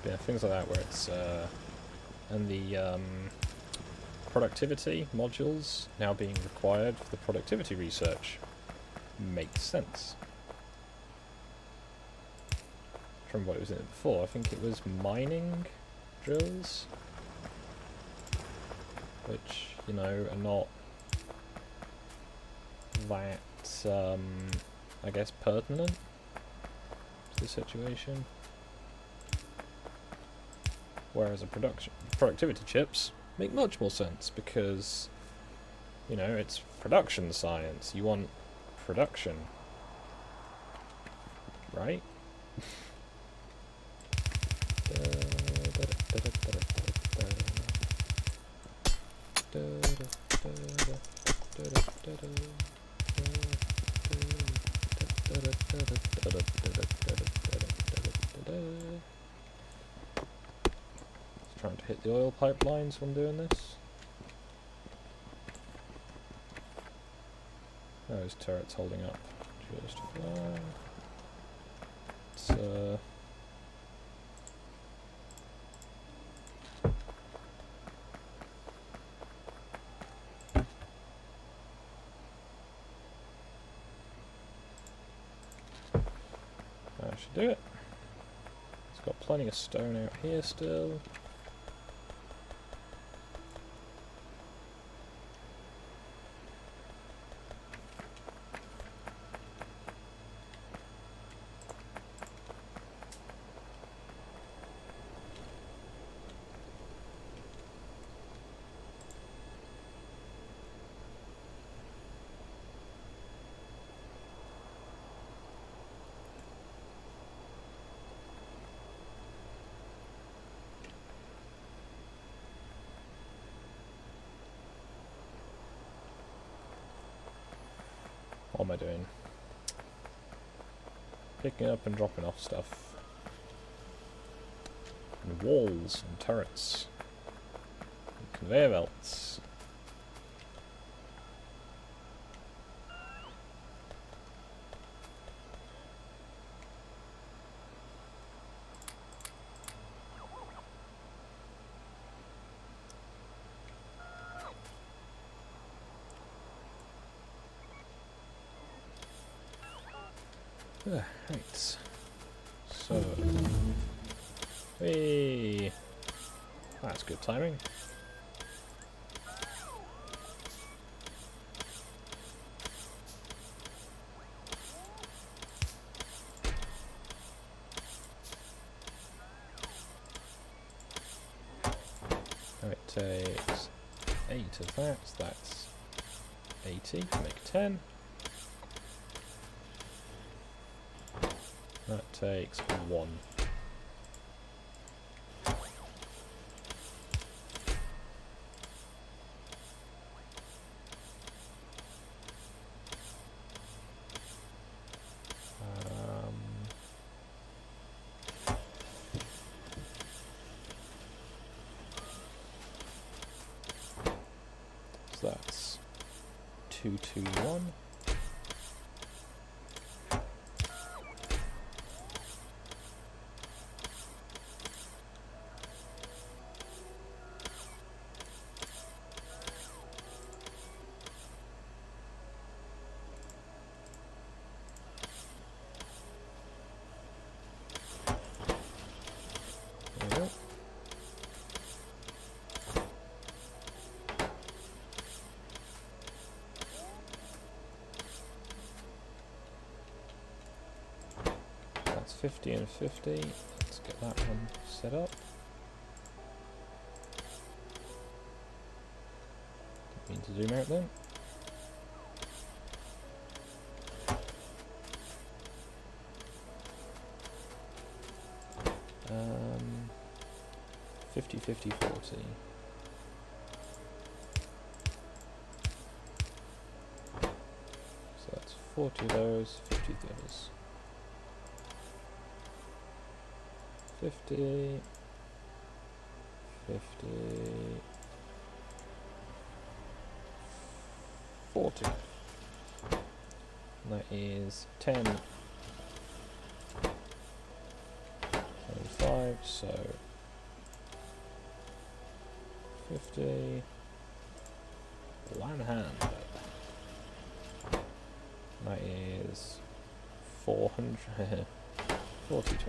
Yeah, things like that where it's and the productivity modules now being required for the productivity research makes sense. From what it was in it before, I think it was mining drills, which, you know, are not that, I guess, pertinent to the situation. Whereas a productivity chips make much more sense because, you know, it's production science. You want production, right? Trying to hit the oil pipelines when doing this. Oh, his turret's holding up. Just fly. It's that should do it. It's got plenty of stone out here still. What am I doing? Picking up and dropping off stuff. And walls and turrets. And conveyor belts. Right. So, hey, that's good timing. It takes 8 of that. That's 80. Make 10. That takes 1. So that's 221. That's 50 and 50. Let's get that one set up. Didn't mean to zoom out then. Um, 50, 50, 40. So that's 40 of those, 50 of the others. 50, 50, 40. And that is 10 times 25, so 50. 100. That is 400. 40, 20.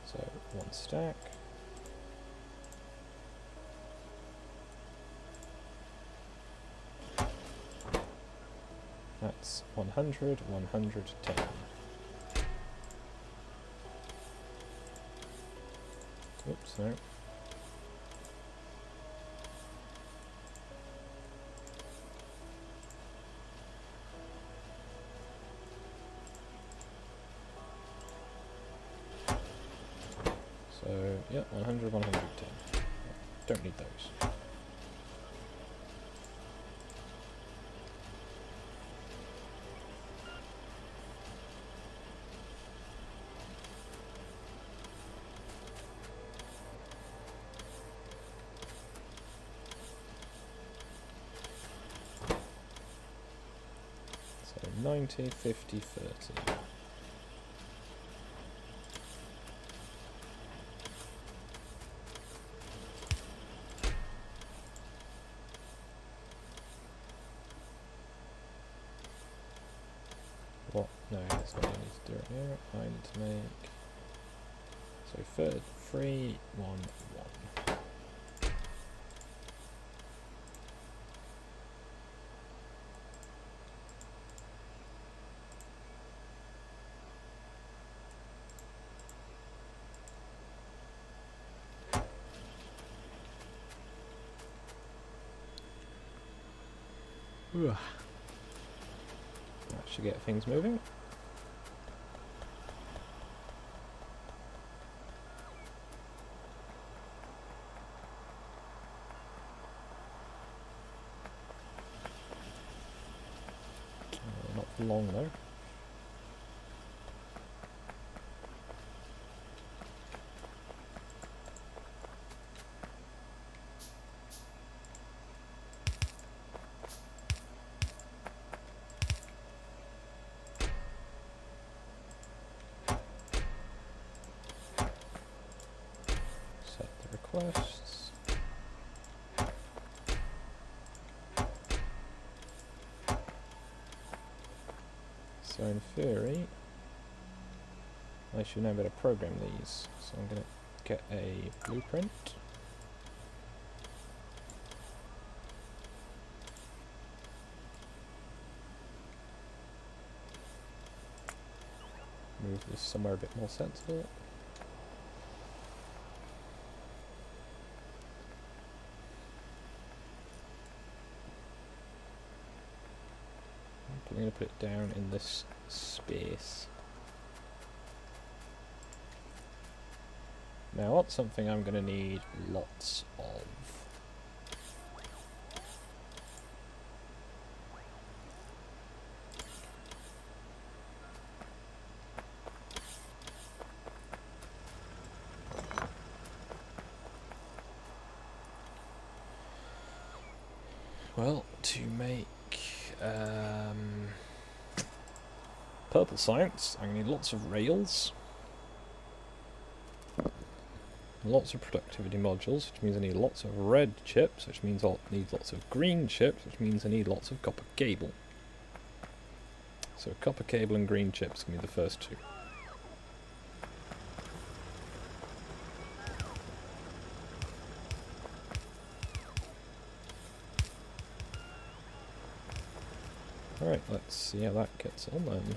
So 1 stack. That's 100, 110. Oops, no. So, yeah, 100, 110. Don't need those. So 90, 50, 30. What? No, that's not what I need to do it here. I need to make... So third, 3, 1, 1. That should get things moving. Not for long though. Set the requests. So in theory, I should know how to program these. So I'm going to get a blueprint. Move this somewhere a bit more sensible. I'm going to put it down in this space. Now what's something I'm going to need lots of? Well, to make purple science, I'm going to need lots of rails, lots of productivity modules, which means I need lots of red chips, which means I'll need lots of green chips, which means I need lots of copper cable. So copper cable and green chips can be the first two. Alright, let's see how that gets on then.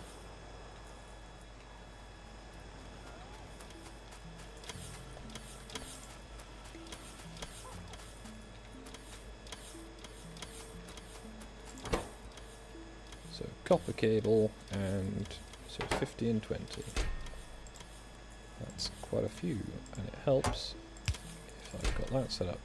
So copper cable and so 50 and 20. That's quite a few, and it helps if I've got that set up.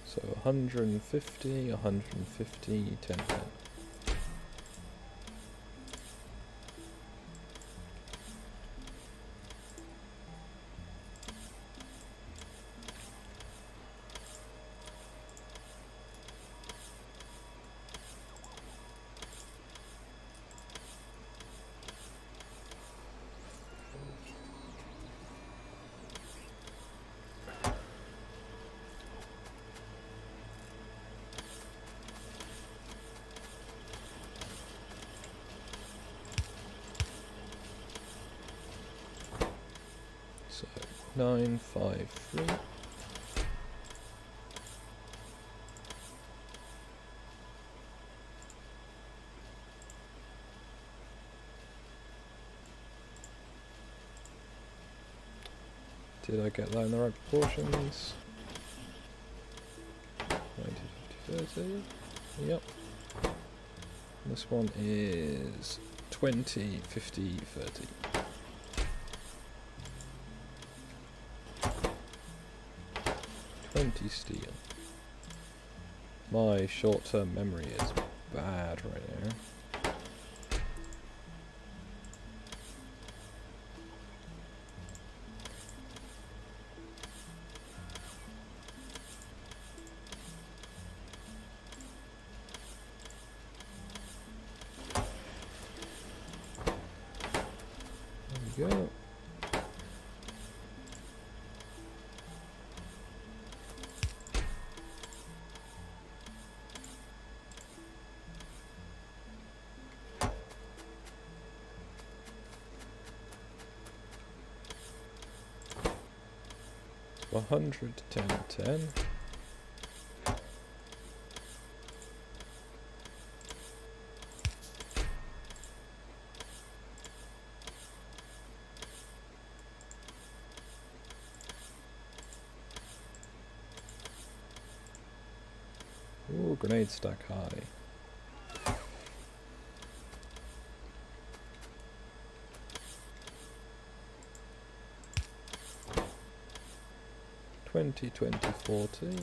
So 150, 150, 10, 10. 953. Did I get that in the right proportions? 90, 50, 30. Yep. This one is 20, 50, 30. Steel. My short-term memory is bad right now. There we go. So 100, 10, 10. Ooh, grenade stack high. Twenty, 40. 20, 40.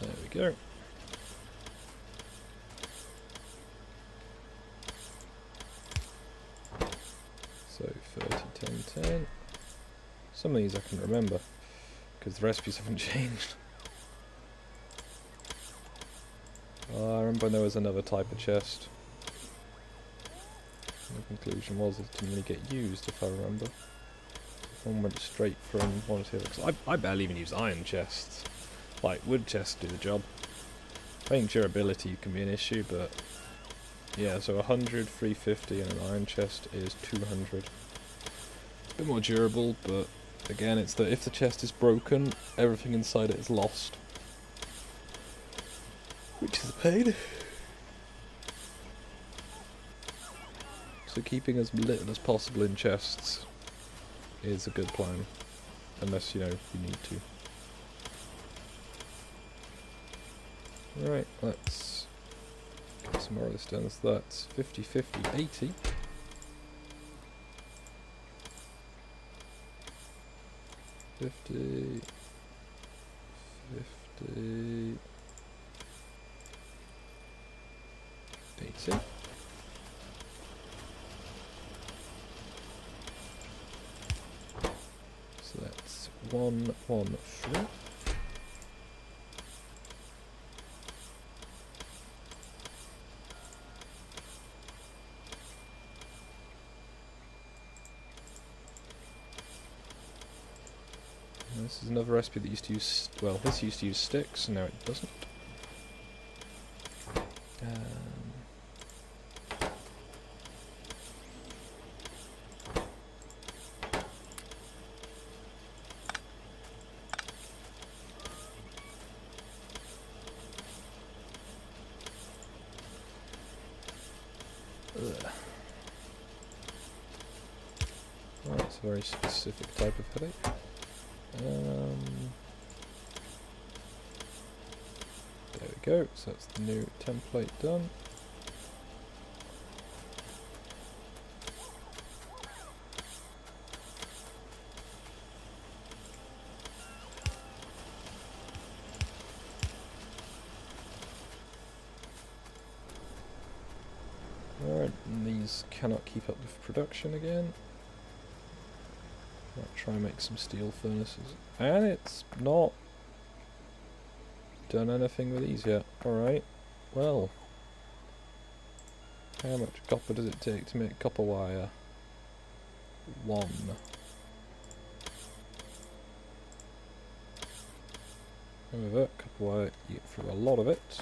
There we go. So 30, 10, 10. Some of these I can remember because the recipes haven't changed. I remember when there was another type of chest. The conclusion was it didn't really get used, if I remember. One went straight from one to the other. 'Cause I barely even use iron chests. Like, wood chests do the job. I think durability can be an issue, but yeah, so 100, 350 and an iron chest is 200. It's a bit more durable, but again, it's that if the chest is broken, everything inside it is lost. Which is a pain. So keeping as little as possible in chests is a good plan. Unless, you know, you need to. Right, let's get some more of this done. So that's 50, 50, 80. $50, $50, $80. So that's 113. This is another recipe that used to use, well, this used to use sticks, and now it doesn't. Right, it's a very specific type of headache. There we go, so that's the new template done. Alright, and these cannot keep up with production again. Might try and make some steel furnaces. And it's not done anything with these yet. Alright, well. How much copper does it take to make copper wire? 1. However, a couple wire, you get through a lot of it.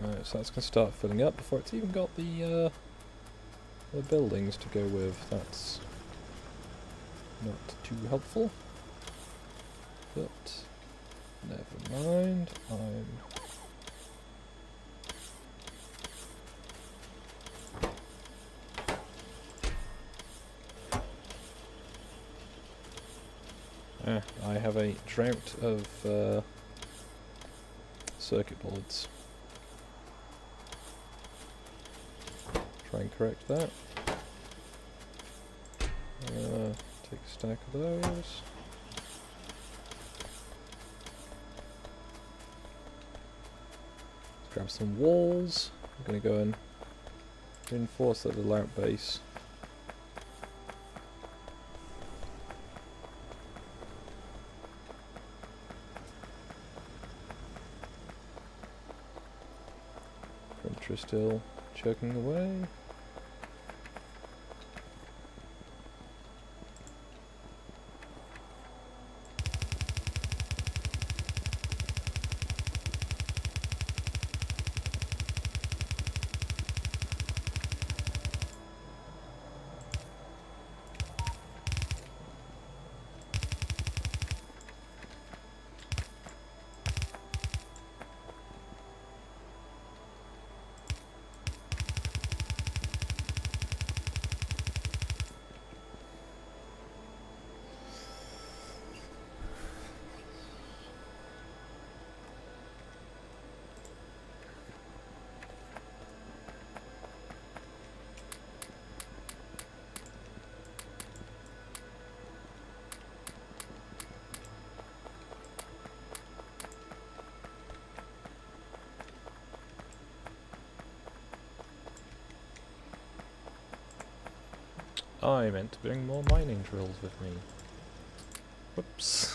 Right, so that's going to start filling up before it's even got the buildings to go with. That's not too helpful. But never mind. I have a drought of circuit boards. Try and correct that. Take a stack of those. Let's grab some walls. I'm going to go and reinforce that little out base. Printer is still chugging away. I meant to bring more mining drills with me. Whoops.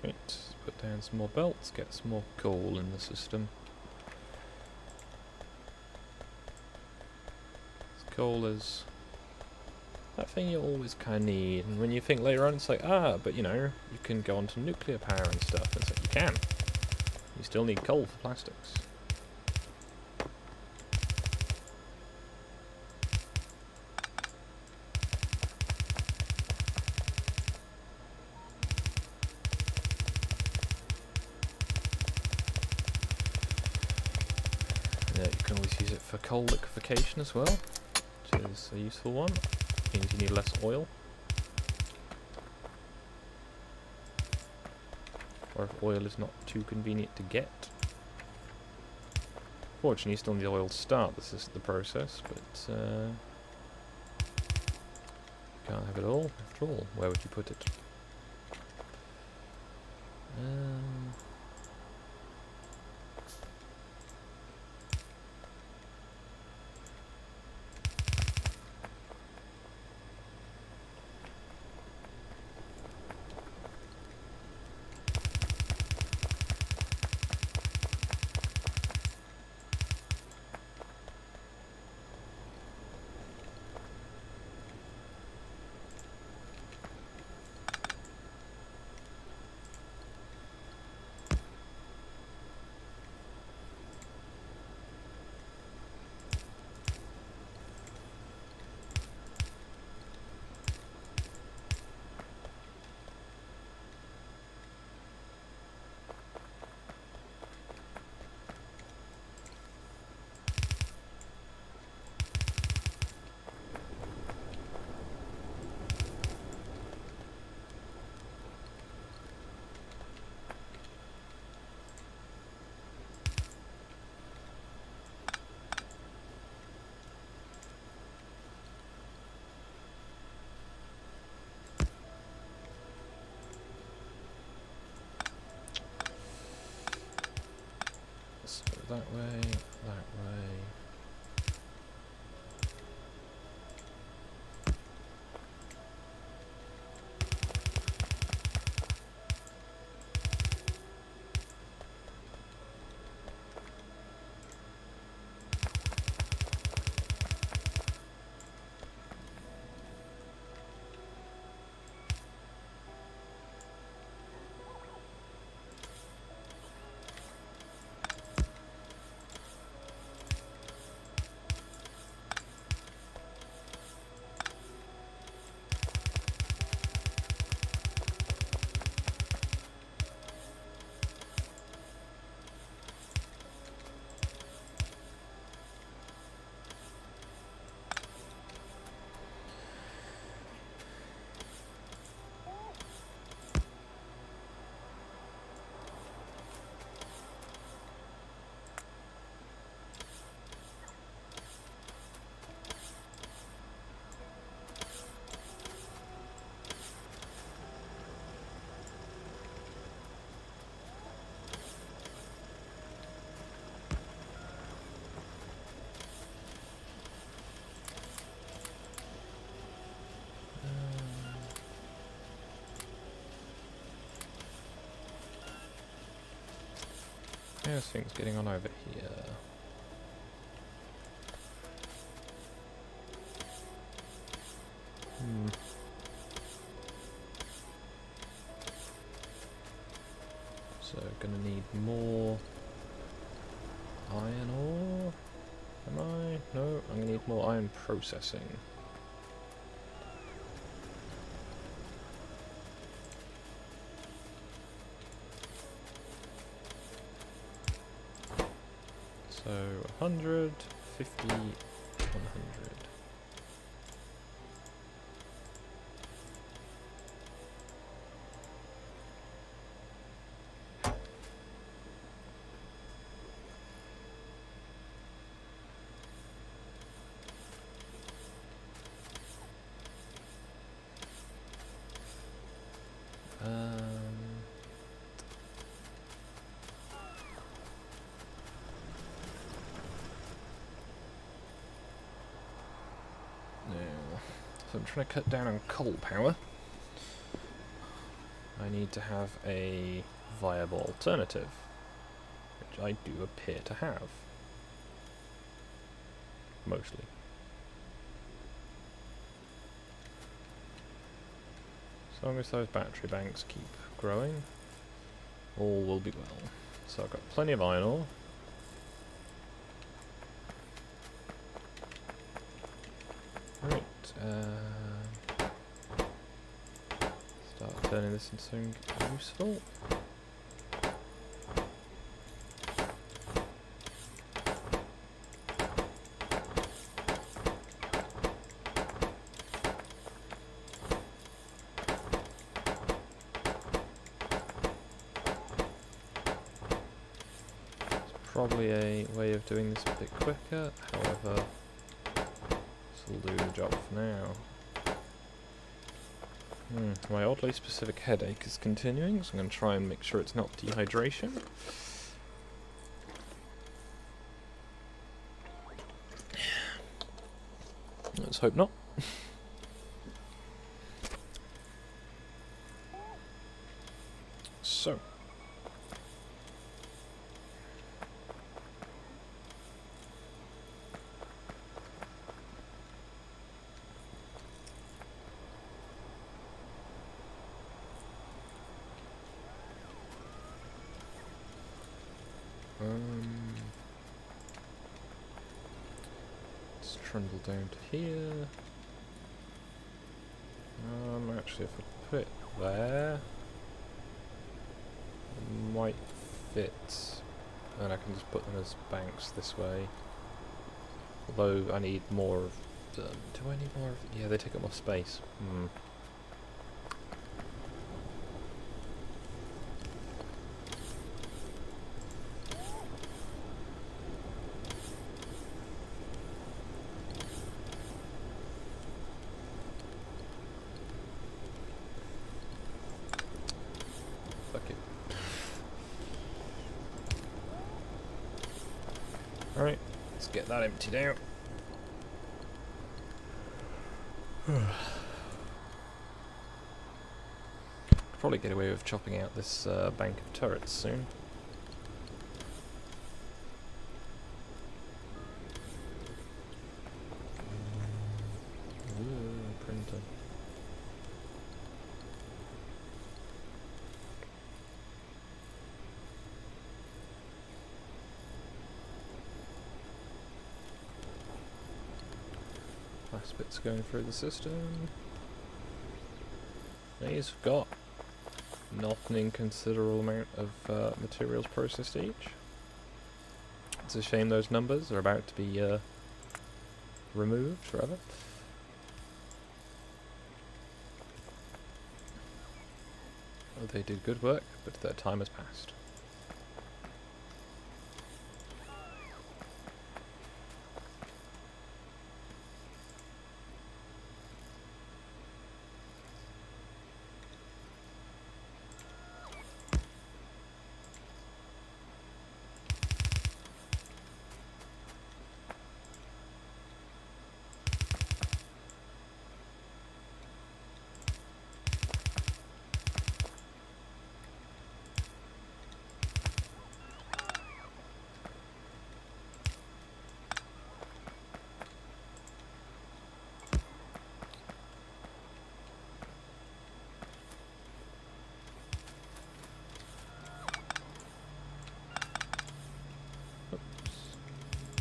Right, put down some more belts, get some more coal in the system. Coal is that thing you always kind of need, and when you think later on it's like, but you know, you can go on to nuclear power and stuff, and it's like, you can. You still need coal for plastics. You can always use it for coal liquefaction as well, which is a useful one. Means you need less oil. Or if oil is not too convenient to get. Fortunately, you still need oil to start the process, but Can't have it all. After all, where would you put it? Let's go that way, that way. How's things getting on over here? So, gonna need more iron ore. Am I? No, I'm gonna need more iron processing. So 100, 50, 100. So I'm trying to cut down on coal power. I need to have a viable alternative, which I do appear to have. Mostly. As long as those battery banks keep growing, all will be well. So I've got plenty of iron ore. Right, start turning this into something useful. Probably a way of doing this a bit quicker, however, this will do the job for now. My oddly specific headache is continuing, so I'm going to try and make sure it's not dehydration. Let's hope not. So. Let's trundle down to here. Actually, if I put it there, it might fit, and I can just put them as banks this way. Although I need more of them. Do I need more of them? Yeah, they take up more space. Alright, let's get that emptied out. Probably get away with chopping out this bank of turrets soon. Ooh, printer. Last bit's going through the system. These have got not an inconsiderable amount of materials processed each. It's a shame those numbers are about to be removed forever. Well, they did good work, but their time has passed.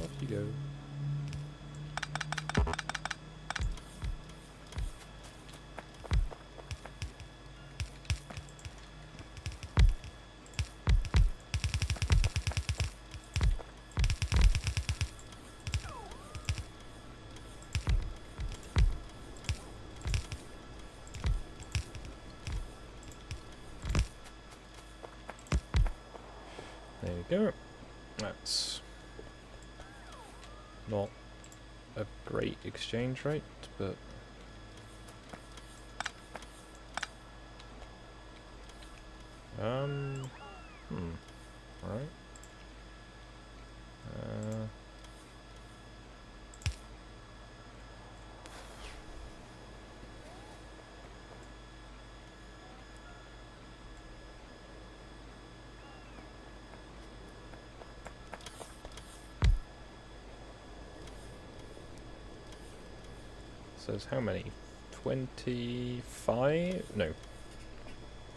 Off you go. There we go. That's not a great exchange rate, but alright. Says how many? 25? No.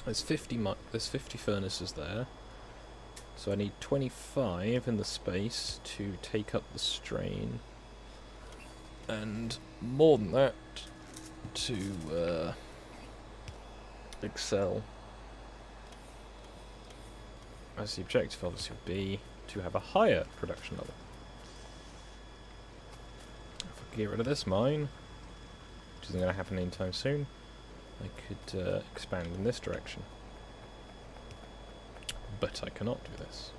There's 50 furnaces there. So I need 25 in the space to take up the strain. And more than that to excel. As the objective obviously would be to have a higher production level. If I get rid of this mine, which isn't going to happen anytime soon, I could expand in this direction. But I cannot do this.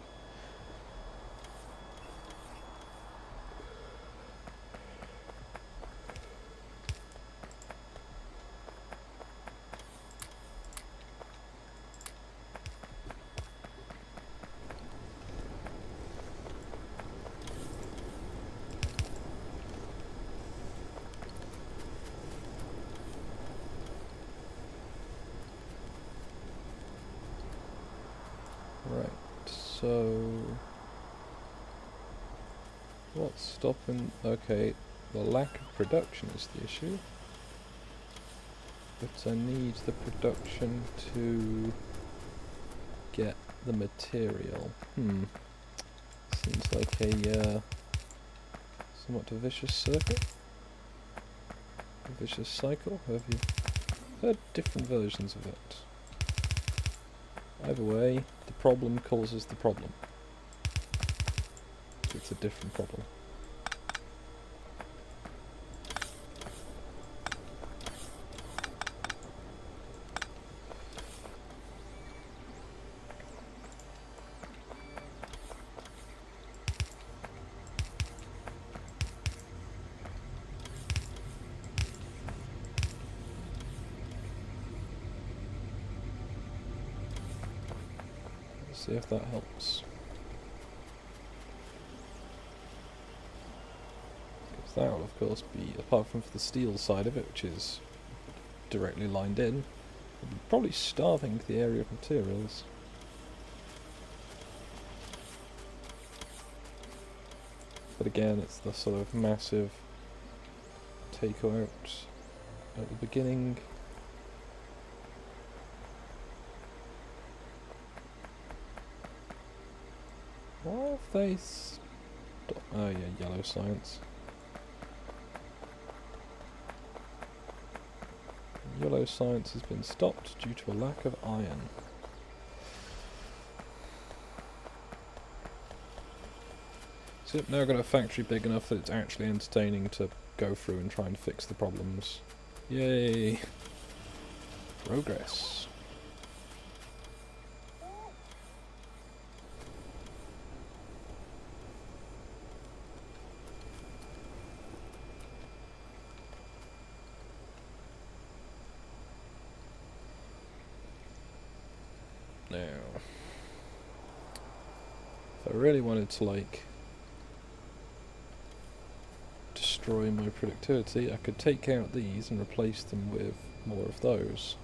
So, what's stopping? Okay, the lack of production is the issue. But I need the production to get the material. Seems like a somewhat a vicious circuit. A vicious cycle. Have you heard different versions of it? Either way, the problem causes the problem. It's a different problem. See if that helps. Because that will of course be, apart from for the steel side of it, which is directly lined in, will be probably starving the area of materials. But again, it's the sort of massive takeout at the beginning. Why have they oh yeah, yellow science. Yellow science has been stopped due to a lack of iron. So now I've got a factory big enough that it's actually entertaining to go through and try and fix the problems. Yay! Progress. Now, if I really wanted to, like, destroy my productivity, I could take out these and replace them with more of those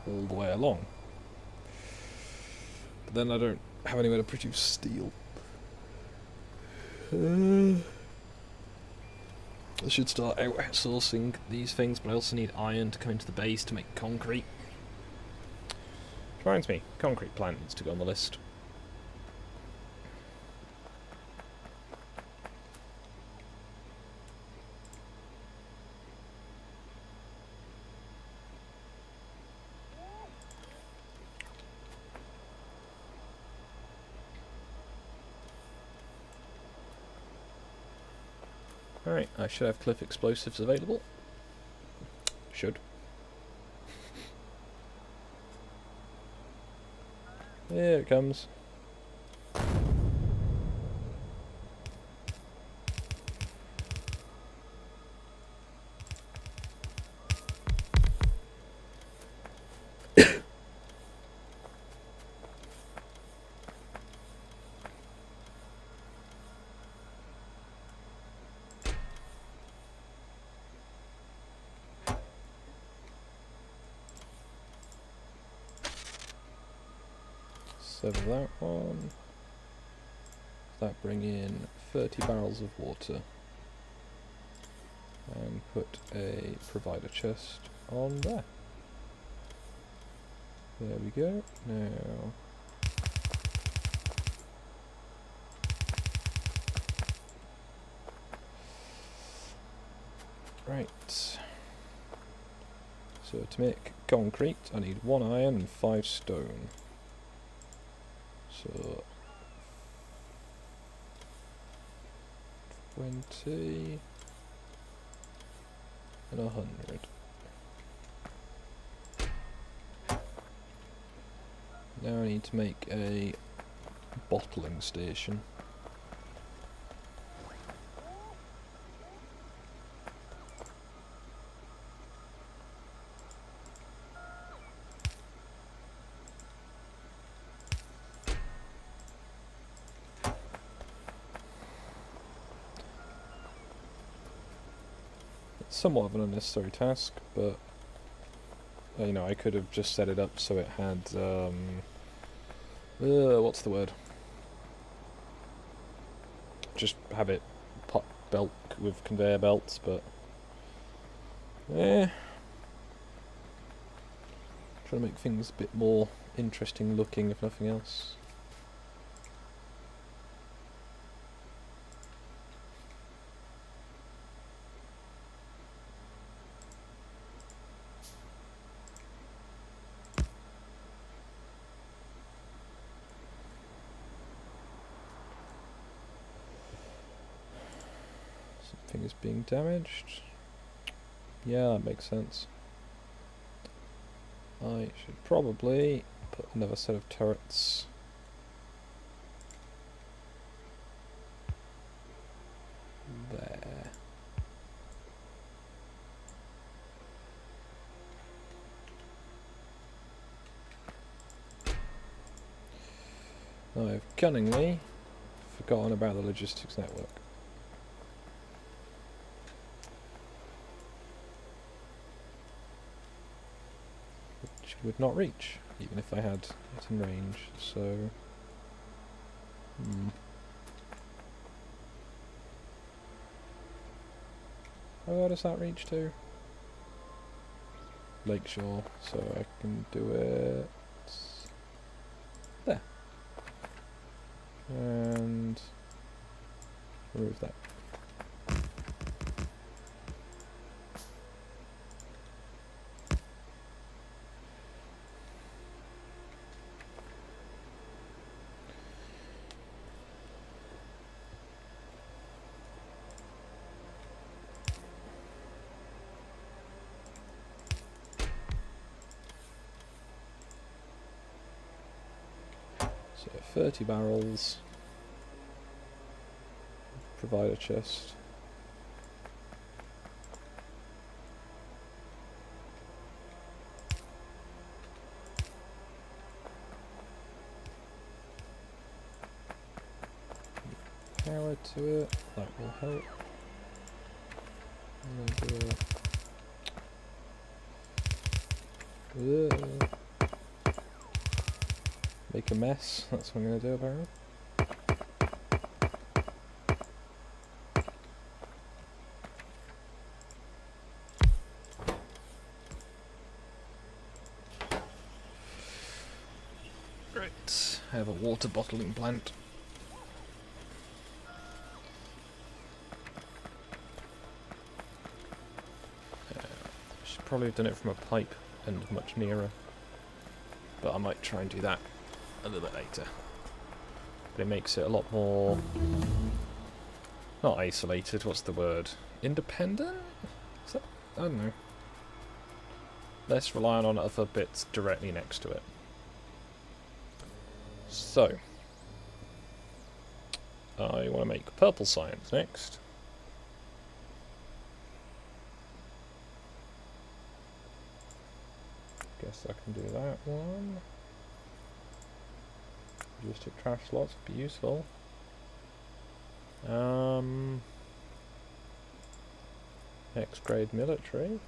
all the way along. But then I don't have anywhere to produce steel. I should start outsourcing these things, but I also need iron to come into the base to make concrete. Reminds me, concrete plant needs to go on the list. Alright, I should have cliff explosives available. Should. Here it comes. Sever that one. That bring in 30 barrels of water. And put a provider chest on there. There we go. Now right. So to make concrete I need 1 iron and 5 stone. So 20 and 100. Now I need to make a bottling station. Somewhat of an unnecessary task, but you know, I could have just set it up so it had what's the word? just have it pot belt with conveyor belts, but yeah, trying to make things a bit more interesting looking, if nothing else. Something is being damaged. Yeah, that makes sense. I should probably put another set of turrets there. I've cunningly forgotten about the logistics network, which would not reach, even if I had it in range, so... How far does that reach to? Lakeshore, so I can do it... there. And... remove that. So 30 barrels, provide a chest. Power to it, that will help. I'm gonna do a... make a mess, that's what I'm going to do apparently. Right, I have a water bottling plant. Should probably have done it from a pipe and much nearer, but I might try and do that a little bit later. But it makes it a lot more... not isolated, what's the word? Independent? Is that... I don't know. Less reliant on other bits directly next to it. So... I want to make purple science next. Guess I can do that one. Logistic trash slots would be useful. X-grade military.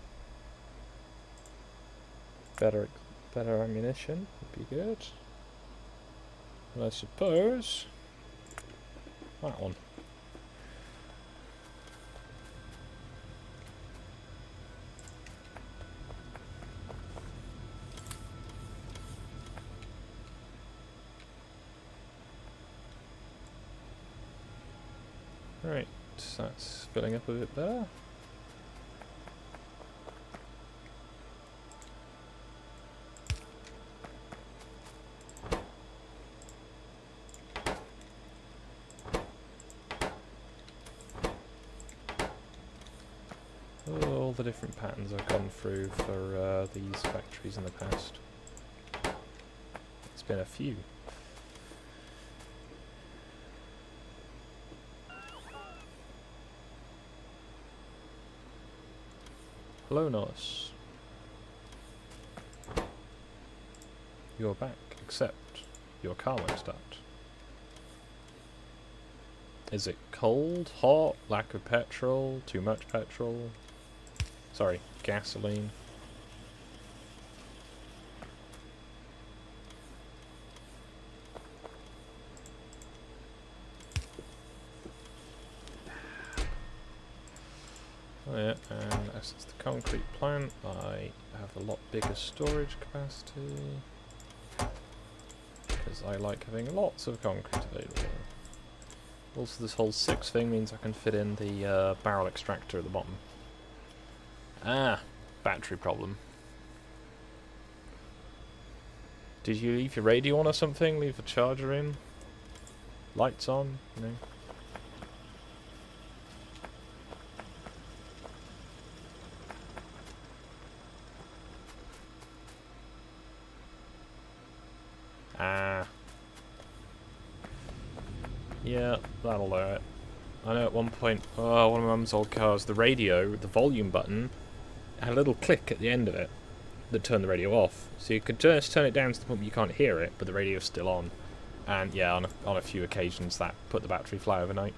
Better ammunition would be good. And I suppose that one. Right, that's filling up a bit better. All the different patterns I've gone through for these factories in the past. It's been a few. Hello, Norris. You're back, except your car won't start. Is it cold, hot, lack of petrol, too much petrol? Sorry, gasoline. Yeah, and as it's the concrete plant, I have a lot bigger storage capacity. Because I like having lots of concrete available. Also, this whole 6 thing means I can fit in the barrel extractor at the bottom. Ah, battery problem. Did you leave your radio on or something? Leave the charger in? Lights on? No. Ah. Yeah, that'll do it. I know at one point, oh, one of my mum's old cars, the radio, the volume button, had a little click at the end of it that turned the radio off. So you could just turn it down to the point where you can't hear it, but the radio's still on. And yeah, on a few occasions that put the battery fly overnight.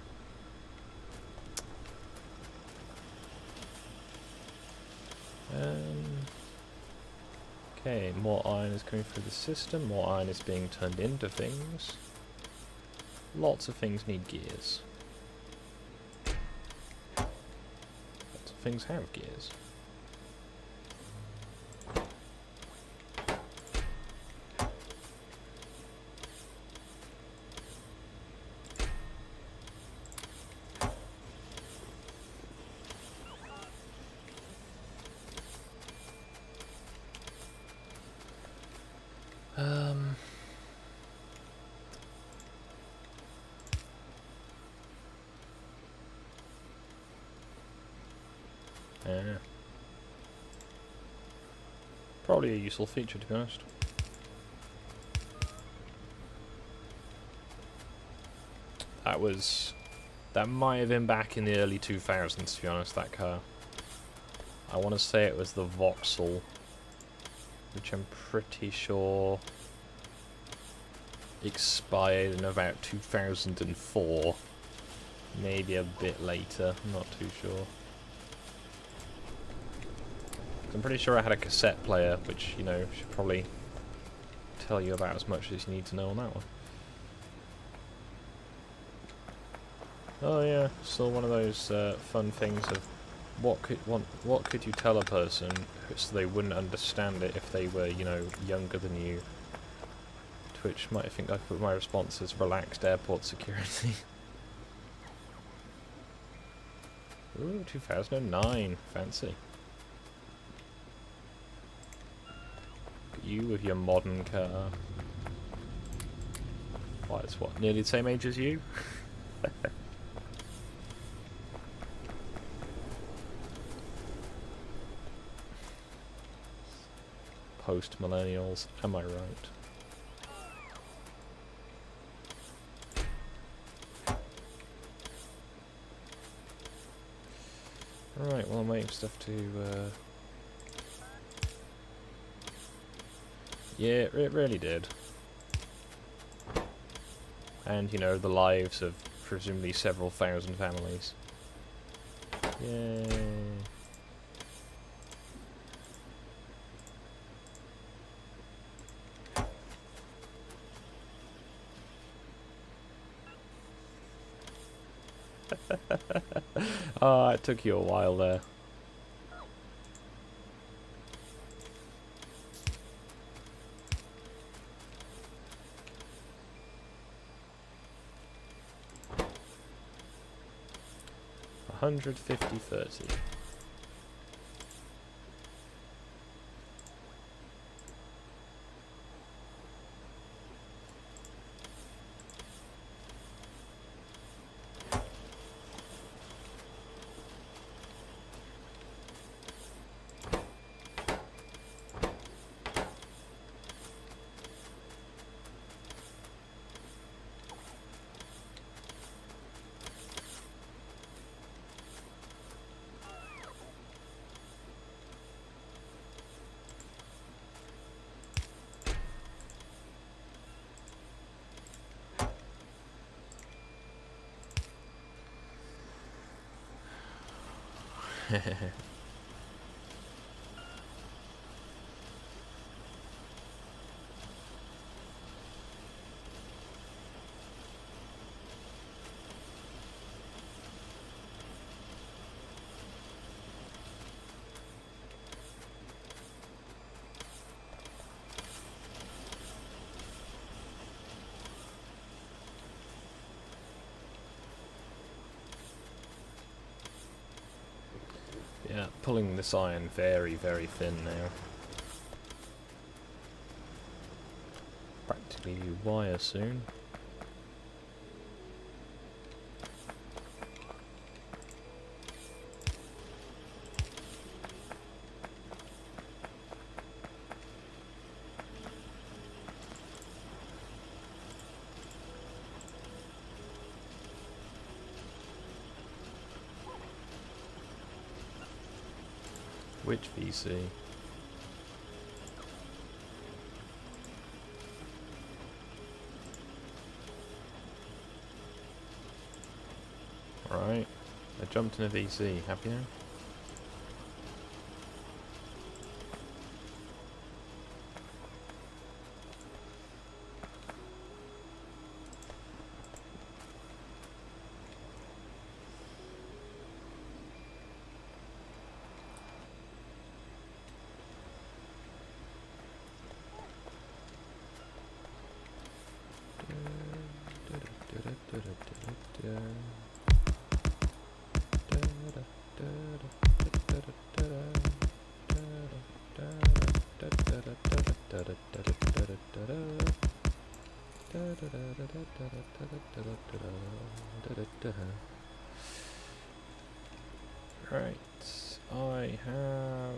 Okay, more iron is coming through the system, more iron is being turned into things. Lots of things need gears. Lots of things have gears. Yeah. Probably a useful feature, to be honest. That might have been back in the early 2000s, to be honest, that car. I want to say it was the Vauxhall, which I'm pretty sure expired in about 2004. Maybe a bit later, I'm not too sure. I'm pretty sure I had a cassette player, which, you know, should probably tell you about as much as you need to know on that one. Oh yeah, still one of those fun things of what could you tell a person so they wouldn't understand it if they were, you know, younger than you. To which might think I put my response as relaxed airport security. Ooh, 2009, fancy. You with your modern car. Why, it's what, nearly the same age as you? Post-millennials, am I right? Right, well I'm waiting for stuff to yeah, it really did. And, you know, the lives of presumably several thousand families. Yay. Ah, it took you a while there. $150.30. pulling this iron very, very thin now. Practically wire soon. Which VC? Right, I jumped in a VC. Happy now? Right, I have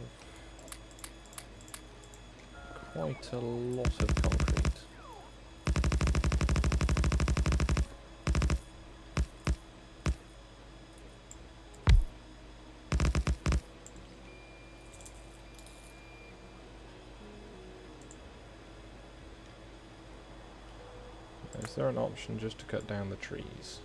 quite a lot of concrete. Is there an option just to cut down the trees?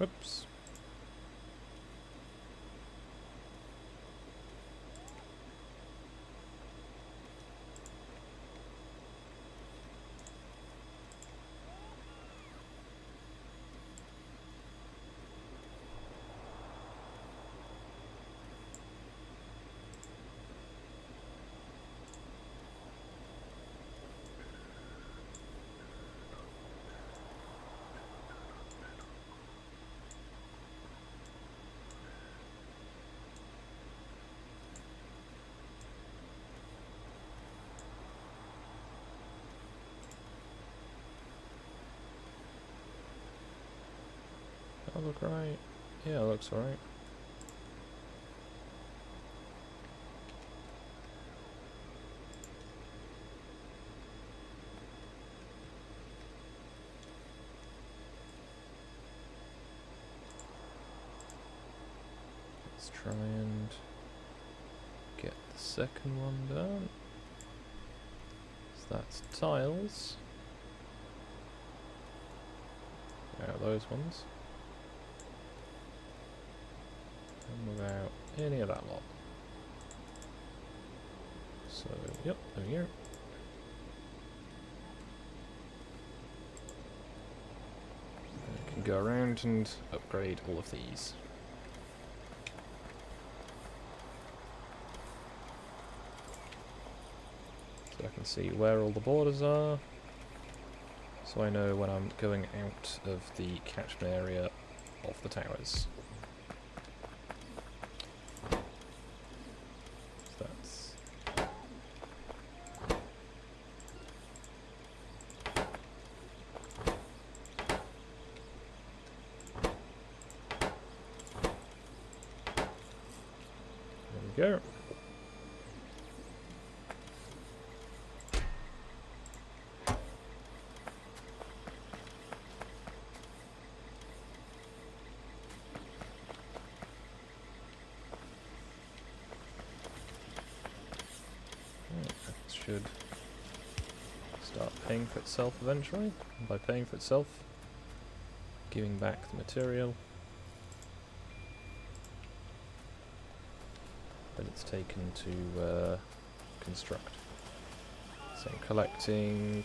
Oops. That look right? Yeah, it looks alright. Let's try and get the second one done. So that's tiles. Where are those ones? And without any of that lot. So, yep, there we go. I can go around and upgrade all of these. So I can see where all the borders are. So I know when I'm going out of the catchment area of the towers. we go. Should start paying for itself eventually. And by paying for itself, giving back the material that it's taken to construct. So I'm collecting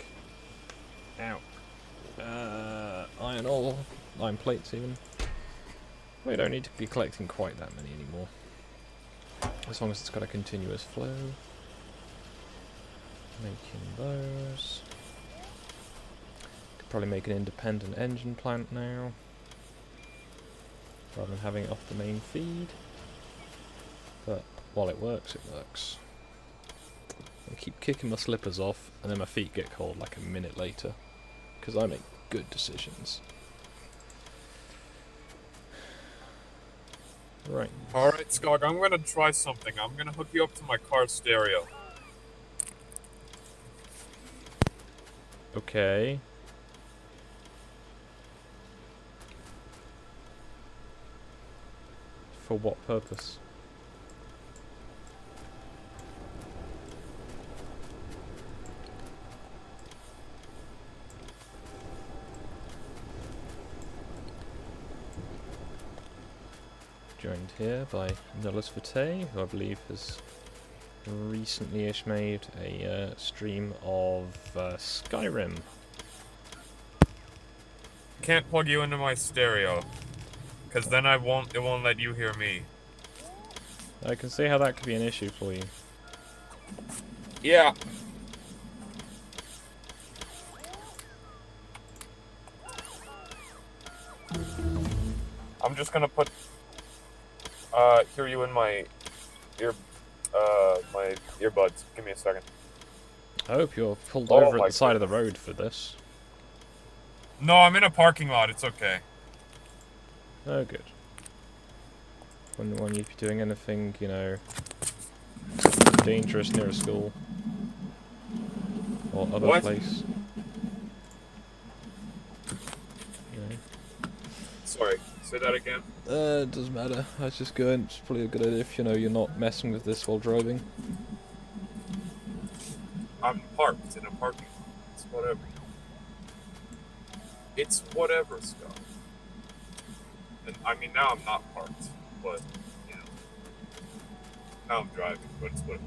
iron ore, iron plates even. We don't need to be collecting quite that many anymore, as long as it's got a continuous flow. Making those. Could probably make an independent engine plant now, rather than having it off the main feed. But while it works, it works. I keep kicking my slippers off, and then my feet get cold like a minute later, because I make good decisions. Right. Alright, Skog, I'm gonna try something. I'm gonna hook you up to my car stereo. Okay. For what purpose? Joined here by Nullis Vitae, who I believe has recently-ish made a stream of Skyrim. Can't plug you into my stereo, because then it won't let you hear me. I can see how that could be an issue for you. Yeah. I'm just gonna hear you in my my earbuds. Give me a second. I hope you're pulled over at the side of the road for this. No, I'm in a parking lot. It's okay. Oh, good. Wouldn't want you to be doing anything, you know, dangerous near a school or other place. You know. Sorry, say that again. It doesn't matter. I was just going. It's probably a good idea if you know you're not messing with this while driving. I'm parked in a parking lot. It's whatever. It's whatever, Scott. And I mean, now I'm not parked, but you know, now I'm driving, but it's whatever.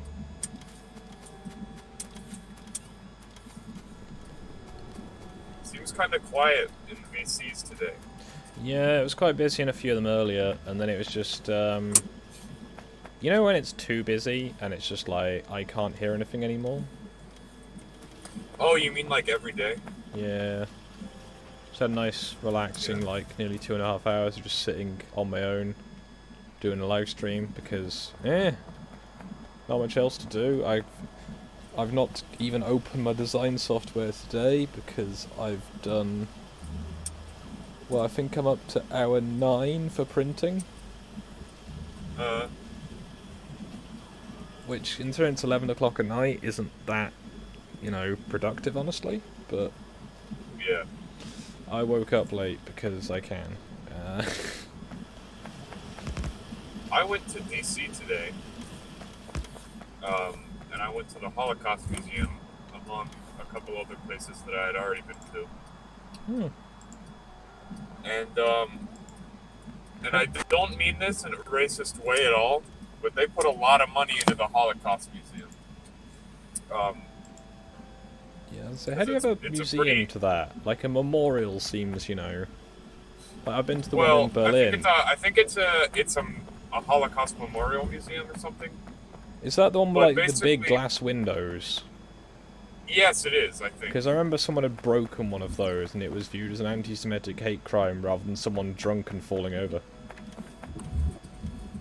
Seems kind of quiet in the VCs today. Yeah, it was quite busy in a few of them earlier, and then it was just, you know when it's too busy, and it's just like, I can't hear anything anymore? Oh, you mean like every day? Yeah. Just had a nice, relaxing, like, nearly 2.5 hours of just sitting on my own, doing a live stream, because, not much else to do. I've not even opened my design software today, because I've done... Well, I think I'm up to hour 9 for printing. Which, considering it's 11 o'clock at night, isn't that, you know, productive, honestly. But yeah, I woke up late because I can. I went to DC today, and I went to the Holocaust Museum among a couple other places that I had already been to. Hmm. And I don't mean this in a racist way at all, but they put a lot of money into the Holocaust Museum. Yeah, so how do you have a museum to that? Like a memorial seems, you know... Like I've been to the one in Berlin. I think it's a Holocaust Memorial Museum or something. Is that the one with like the big glass windows? Yes, it is, I think. Because I remember someone had broken one of those and it was viewed as an anti-Semitic hate crime rather than someone drunk and falling over.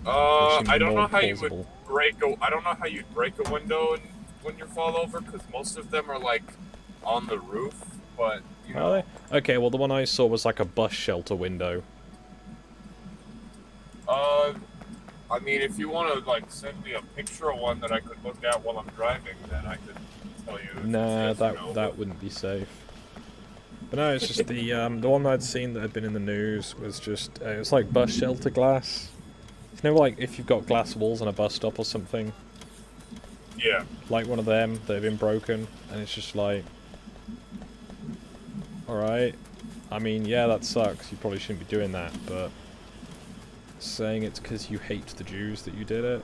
I don't know how you would break a... I don't know how you'd break a window when you fall over, because most of them are, like, on the roof, but, you know... Are they? Okay, well, the one I saw was like a bus shelter window. I mean, if you want to like send me a picture of one that I could look at while I'm driving, then I could tell you. Nah, Yes or no, that wouldn't be safe. But no, it's just the one I'd seen that had been in the news was just it was like bus shelter glass. You know, like if you've got glass walls on a bus stop or something. Yeah. Like one of them that have been broken, and it's just like, all right. I mean, yeah, that sucks. You probably shouldn't be doing that, but saying it's because you hate the Jews that you did it,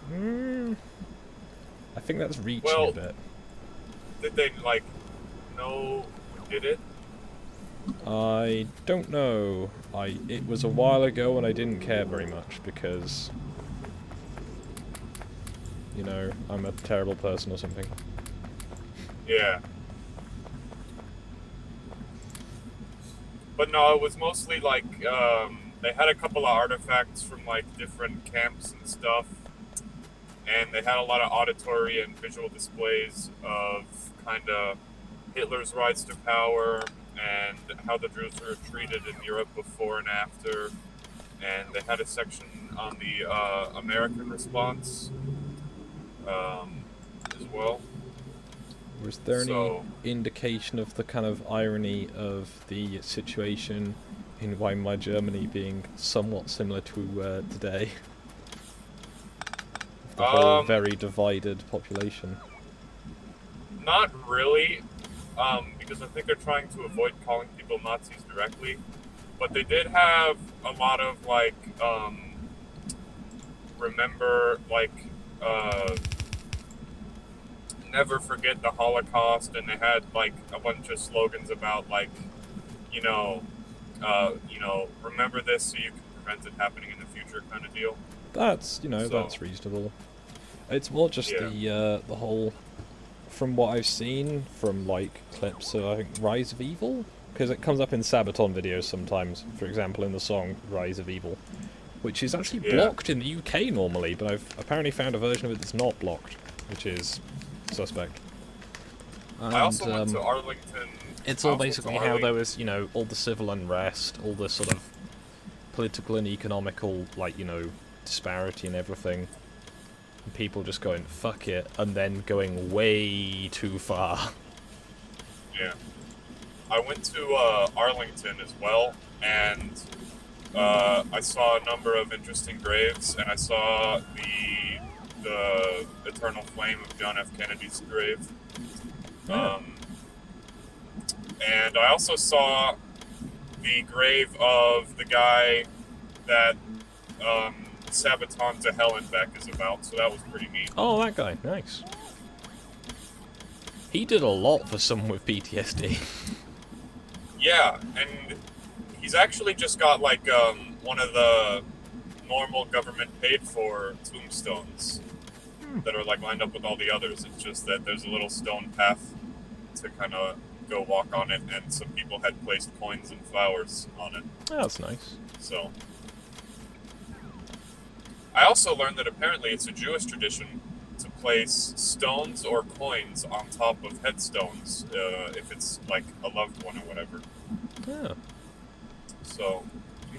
I think that's reaching a bit. Did they like know who did it? I don't know. It was a while ago and I didn't care very much because, you know, I'm a terrible person or something. Yeah. But no, it was mostly like they had a couple of artifacts from like different camps and stuff, and they had a lot of auditory and visual displays of kind of Hitler's rise to power and how the Jews were treated in Europe before and after, and they had a section on the American response as well. Was there any indication of the kind of irony of the situation in Weimar Germany being somewhat similar to today? The whole very divided population. Not really, because I think they're trying to avoid calling people Nazis directly. But they did have a lot of, like, remember, like, never forget the Holocaust, and they had like a bunch of slogans about like, you know, remember this so you can prevent it happening in the future, kind of deal. That's that's reasonable. It's more just the whole, from what I've seen from like clips of I think Rise of Evil, because it comes up in Sabaton videos sometimes. For example, in the song Rise of Evil, which is actually blocked in the UK normally, but I've apparently found a version of it that's not blocked, which is suspect. And, I also went to Arlington. It's all basically how there was, all the civil unrest, all the sort of political and economical, like, disparity and everything. And people just going, fuck it, and then going way too far. Yeah. I went to Arlington as well, and I saw a number of interesting graves, and I saw the eternal flame of John F. Kennedy's grave. And I also saw the grave of the guy that Sabaton to Hell and Back is about, so that was pretty neat. Oh, that guy. Nice. He did a lot for someone with PTSD. Yeah, and he's actually just got, like, one of the normal government-paid-for tombstones that are like lined up with all the others. It's just that there's a little stone path to kind of go walk on it, and some people had placed coins and flowers on it. Oh, that's nice. So, I also learned that apparently it's a Jewish tradition to place stones or coins on top of headstones if it's like a loved one or whatever. Yeah. So,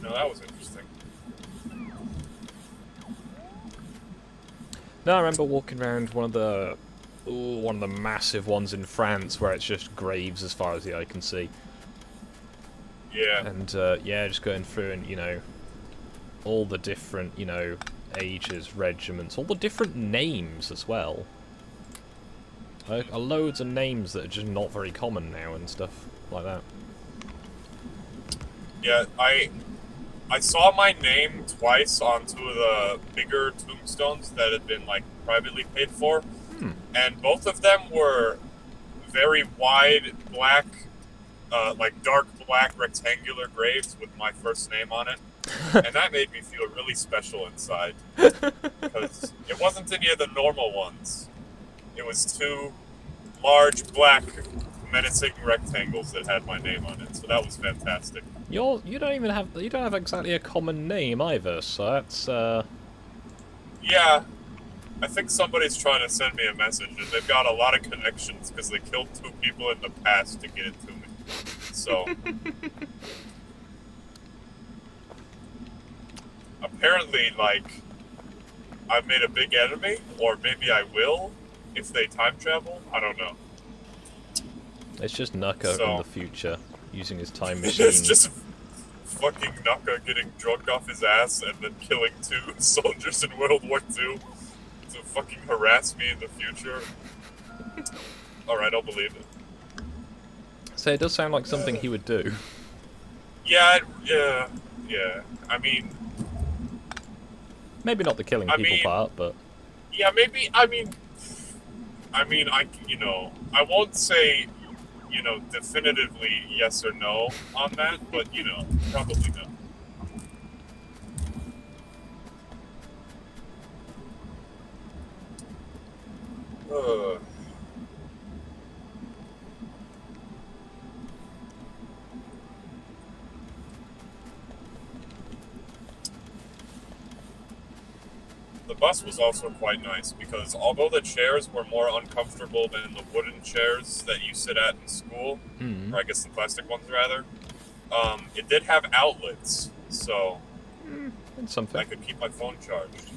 that was interesting. No, I remember walking around one of the massive ones in France where it's just graves as far as the eye can see. Yeah. And just going through and all the different ages, regiments, all the different names as well. Loads of names that are just not very common now and stuff like that. Yeah, I saw my name twice on two of the bigger tombstones that had been, like, privately paid for. And both of them were very wide, black, like, dark black rectangular graves with my first name on it. And that made me feel really special inside. Because it wasn't any of the normal ones. It was two large, black, menacing rectangles that had my name on it. So that was fantastic. You don't have exactly a common name either, so that's Yeah, I think somebody's trying to send me a message, and they've got a lot of connections because they killed 2 people in the past to get it to me. So apparently, like, I've made a big enemy, or maybe I will if they time travel. I don't know. It's just Nuka in the future using his time machine. It's just fucking Nuka getting drunk off his ass and then killing 2 soldiers in World War II to fucking harass me in the future. Alright, I'll believe it. So it does sound like something he would do. Yeah. I mean... Maybe not the killing people part, but... Yeah, maybe, I won't say, definitively yes or no on that, but, probably no. The bus was also quite nice because although the chairs were more uncomfortable than the wooden chairs that you sit at in school, or I guess the plastic ones rather, it did have outlets, so something. I could keep my phone charged.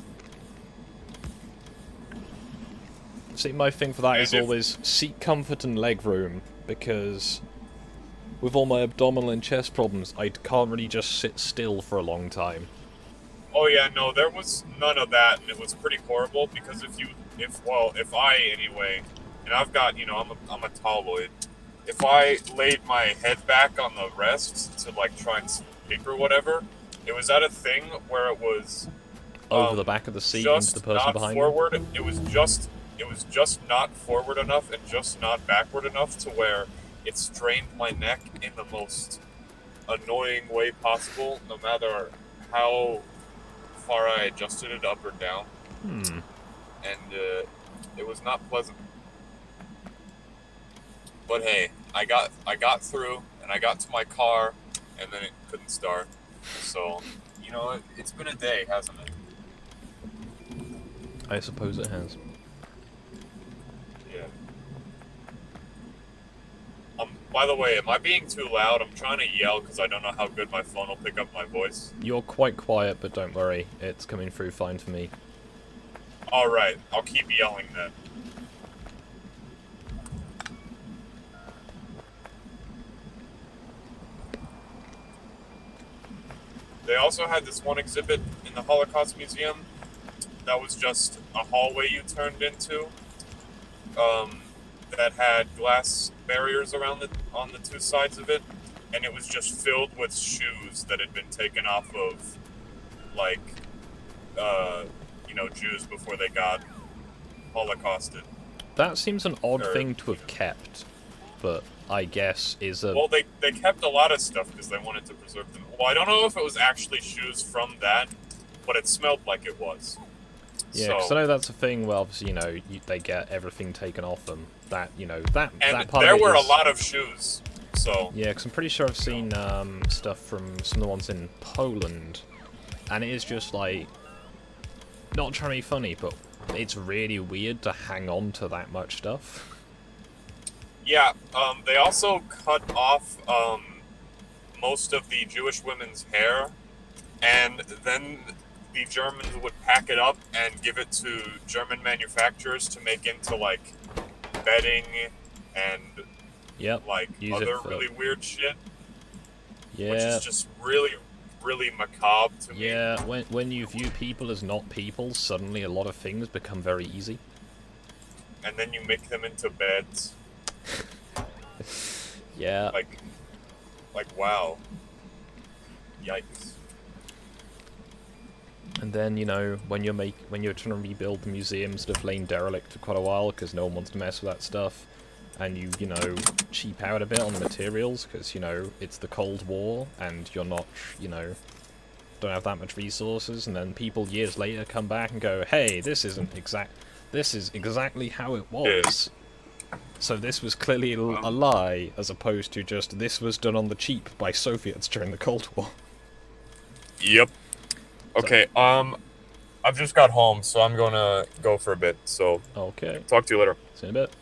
See, my thing for that is always seat comfort and leg room, because with all my abdominal and chest problems, I can't really just sit still for a long time. Oh yeah, no, there was none of that, and it was pretty horrible because if I anyway, and I've got, I'm a talloid. If I laid my head back on the rest to like try and sleep or whatever, it was at a thing where it was over the back of the seat into the person behind forward. It was just not forward enough and just not backward enough to where it strained my neck in the most annoying way possible, no matter how far I adjusted it up or down. And it was not pleasant. But hey, I got through, and I got to my car, and then it couldn't start. So, it's been a day, hasn't it? I suppose it has. Yeah. By the way, am I being too loud? I'm trying to yell because I don't know how good my phone will pick up my voice. You're quite quiet, but don't worry. It's coming through fine for me. Alright, I'll keep yelling then. They also had this one exhibit in the Holocaust Museum that was just a hallway you turned into. That had glass barriers around on the 2 sides of it, and it was just filled with shoes that had been taken off of, like, Jews before they got Holocausted. That seems an odd thing to have kept, but I guess is a... Well, they kept a lot of stuff because they wanted to preserve them. Well, I don't know if it was actually shoes from that, but it smelled like it was. Yeah, because I know that's a thing where obviously, they get everything taken off them. That, that part there of it were is... a lot of shoes, so... Yeah, because I'm pretty sure I've seen stuff from some of the ones in Poland, and it is just, like, not trying to be funny, but it's really weird to hang on to that much stuff. Yeah, they also cut off most of the Jewish women's hair, and then the Germans would pack it up and give it to German manufacturers to make into, like, bedding and, other really weird shit. Yeah. Which is just really, really macabre to me. Yeah, when you view people as not people, suddenly a lot of things become very easy. And then you make them into beds. Yeah. Like, wow. Yikes. And then, when you're trying to rebuild the museums that have lain derelict for quite a while, because no one wants to mess with that stuff, and you cheap out a bit on the materials, because, it's the Cold War, and you're not, don't have that much resources, and then people years later come back and go, hey, this is exactly how it was. So this was clearly a lie, as opposed to just, this was done on the cheap by Soviets during the Cold War. Yep. Okay, I've just got home, so I'm gonna go for a bit, so... Okay. Talk to you later. See you in a bit.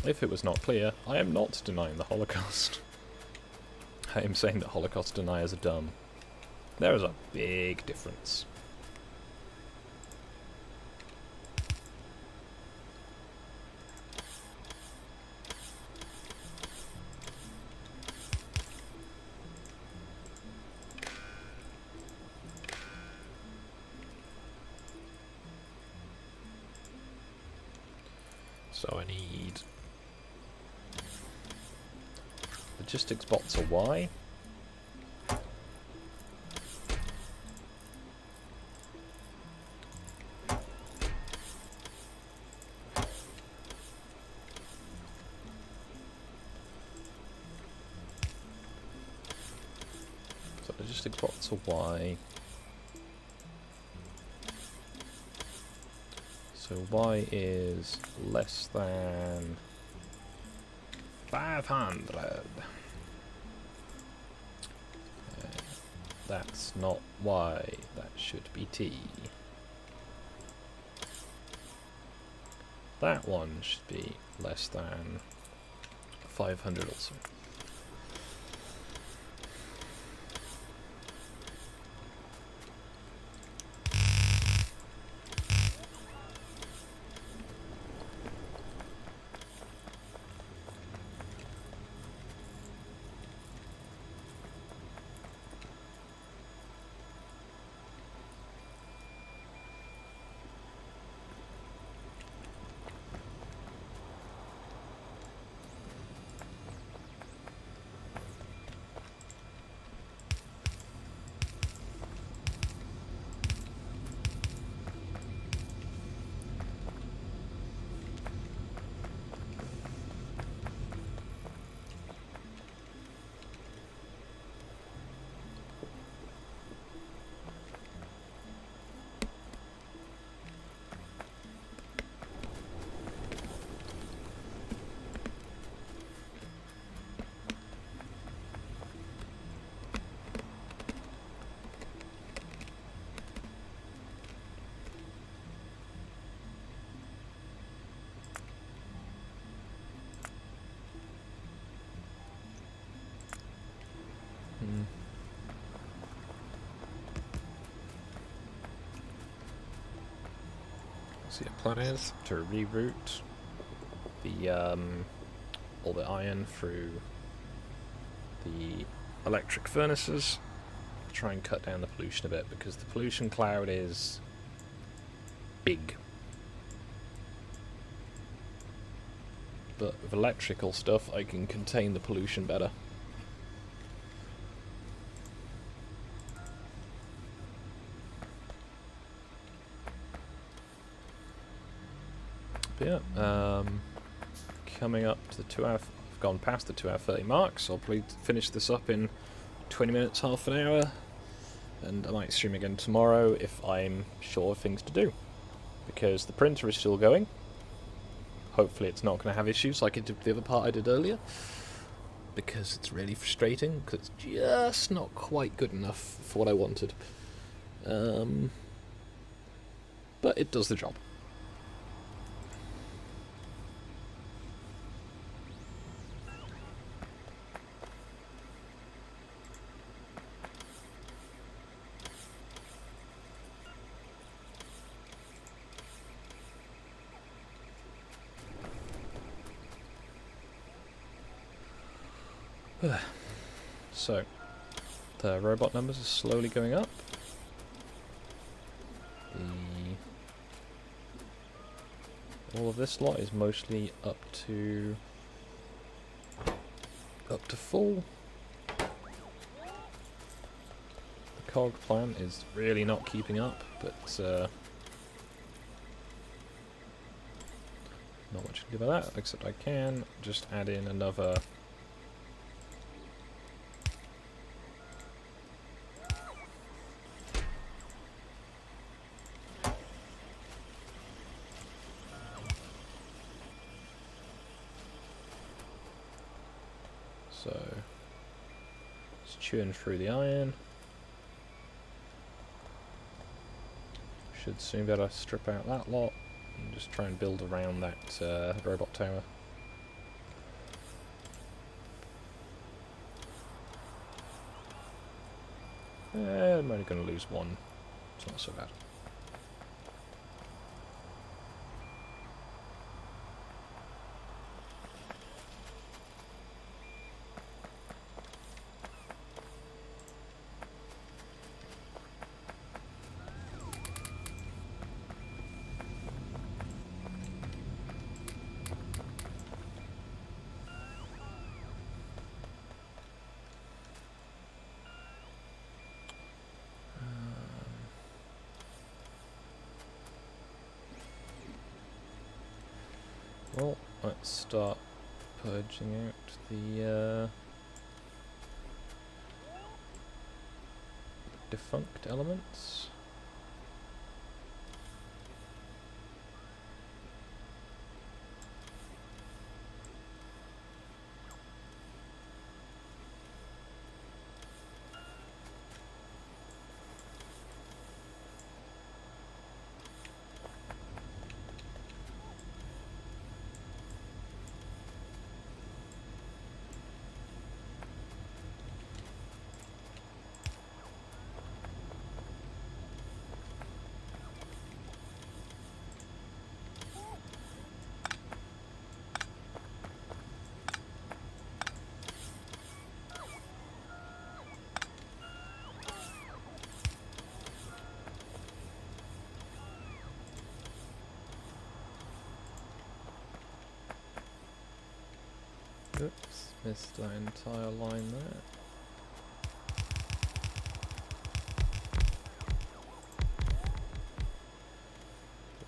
If it was not clear, I am not denying the Holocaust. I am saying that Holocaust deniers are dumb. There is a big difference. So I need logistics bots are Y. So logistics bots are Y. So Y is less than 500. That's not Y, that should be T. That one should be less than 500 also. See, a plan is to reroute the all the iron through the electric furnaces, try and cut down the pollution a bit, because the pollution cloud is big. But with electrical stuff I can contain the pollution better. But yeah, coming up to the 2 hour, I've gone past the 2 hour 30 mark, so I'll probably finish this up in 20 minutes, half an hour, and I might stream again tomorrow if I'm sure of things to do, because the printer is still going. Hopefully it's not going to have issues like it did with the other part I did earlier, because it's really frustrating, because it's just not quite good enough for what I wanted. But it does the job. So, the robot numbers are slowly going up. All of this lot is mostly up to full. The cog plant is really not keeping up, but not much to do about that, except I can just add in another so it's chewing through the iron. Should soon be able to strip out that lot and just try and build around that robot tower. I'm only going to lose one. It's not so bad. Well, let's start purging out the defunct elements. Oops, missed that entire line there.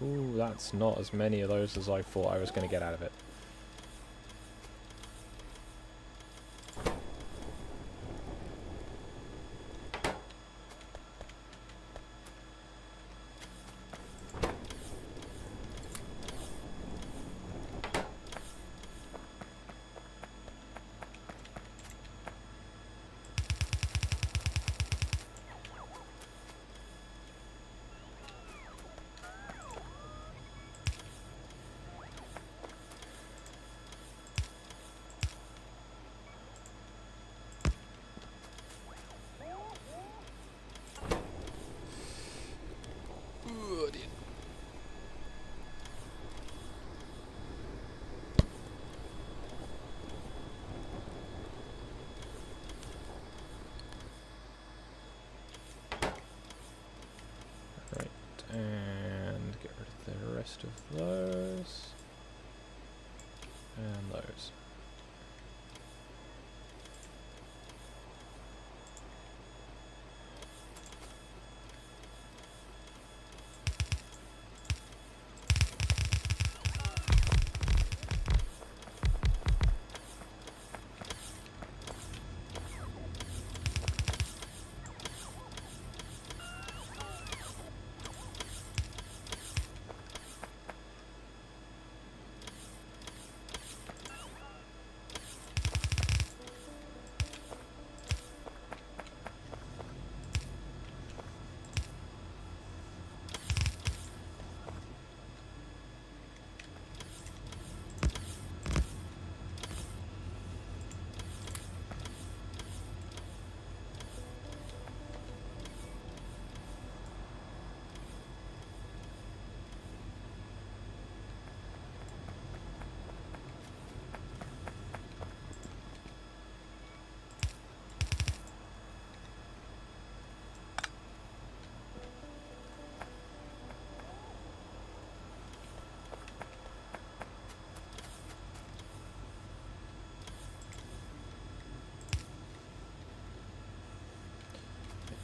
Ooh, that's not as many of those as I thought I was going to get out of it. And get rid of the rest of those. And those.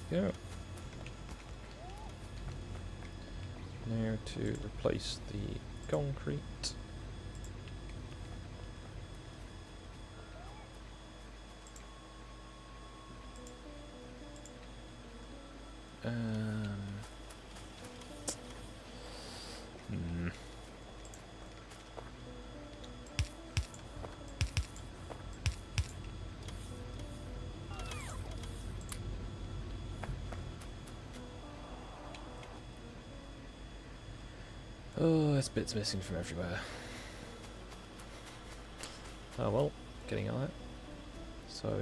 Go. Now to replace the concrete. Oh, this bit's missing from everywhere. Oh well, getting on it. So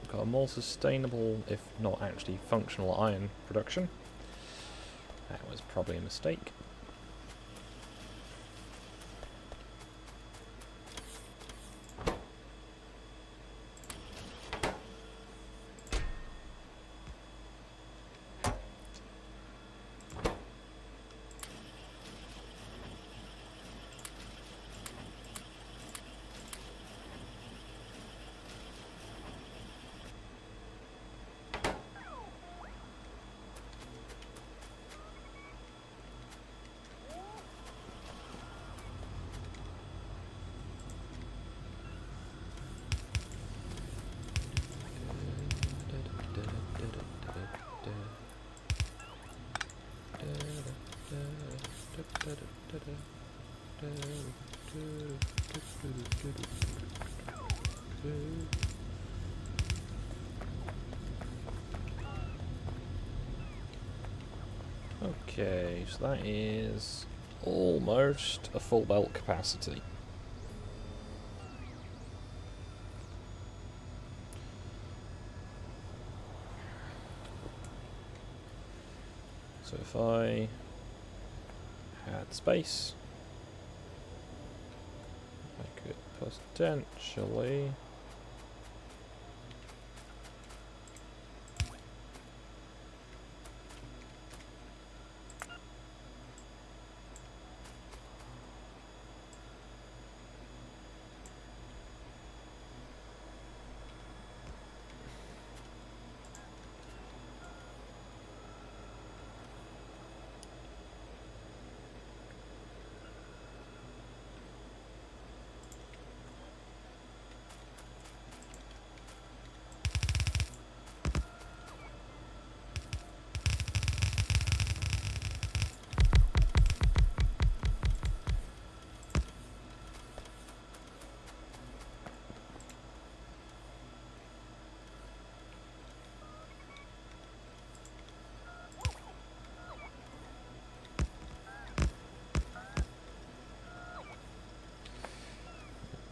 We've got a more sustainable, if not actually functional, iron production. That was probably a mistake. Okay, so that is almost a full belt capacity. So if I had space, I could potentially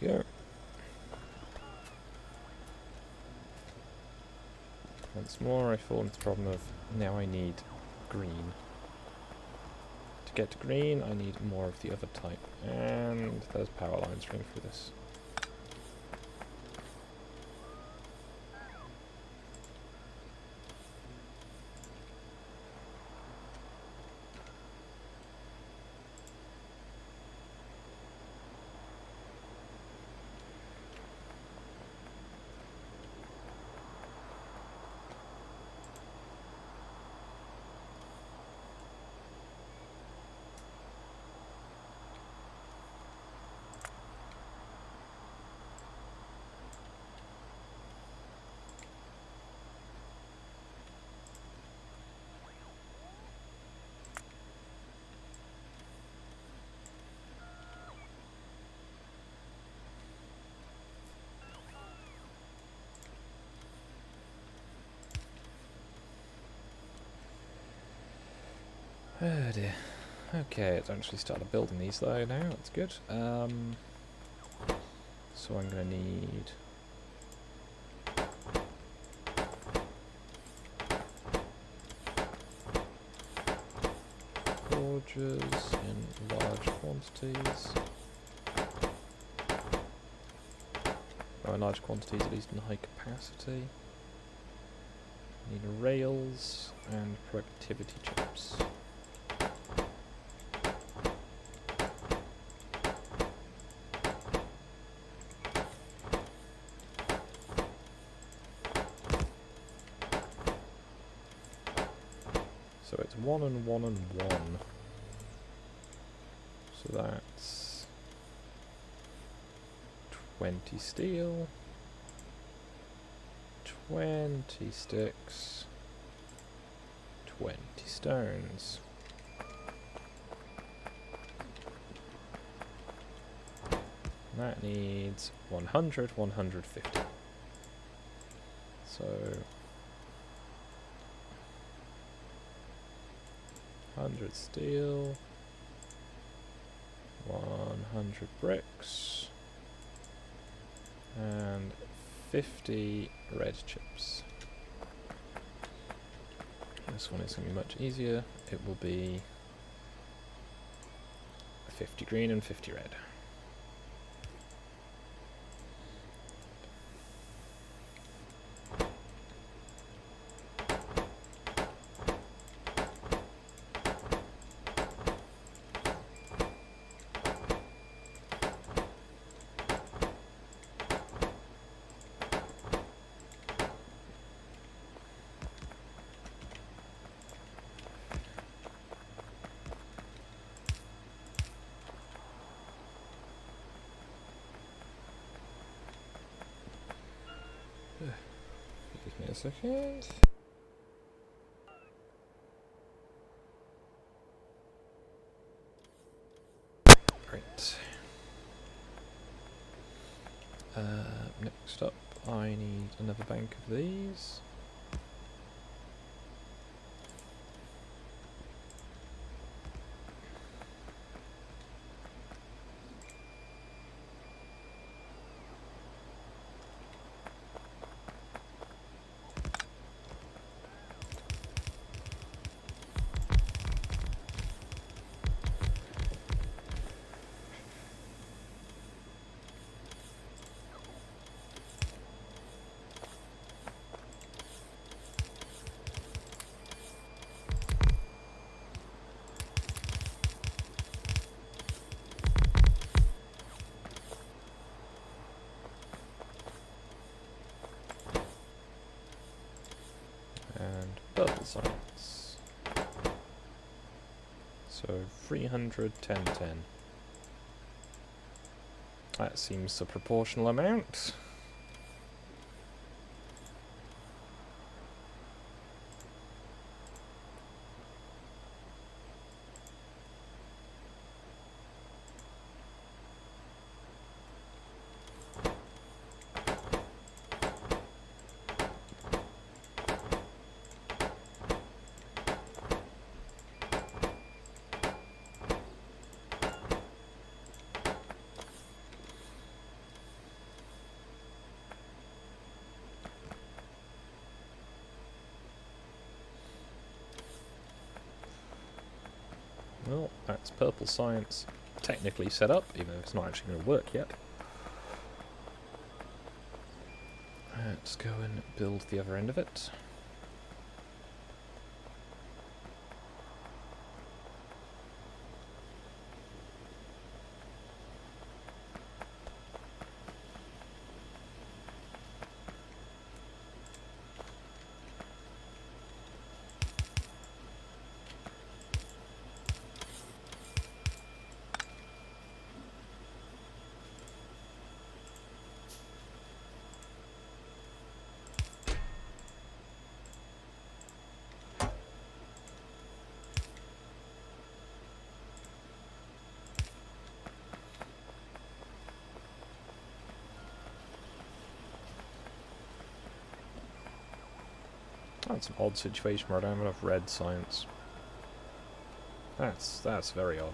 go. Once more I fall into the problem of now I need green. To get to green I need more of the other type, and there's power lines running through this. Oh dear. Okay, it's actually started building these though now, that's good. So I'm going to need forges in large quantities. Or in large quantities, at least in high capacity. Need rails and productivity chips. So it's 1 and 1 and 1. So that's 20 steel, 20 sticks, 20 stones. And that needs 100, 150. So 100 steel, 100 bricks, and 50 red chips. This one is going to be much easier. It will be 50 green and 50 red. Give me a second. Great. Next up, I need another bank of these. Purple science. So 300, 10, 10. That seems a proportional amount. Well, that's purple science technically set up, even though it's not actually going to work yet. Let's go and build the other end of it. That's an odd situation where I don't have enough red science. That's very odd.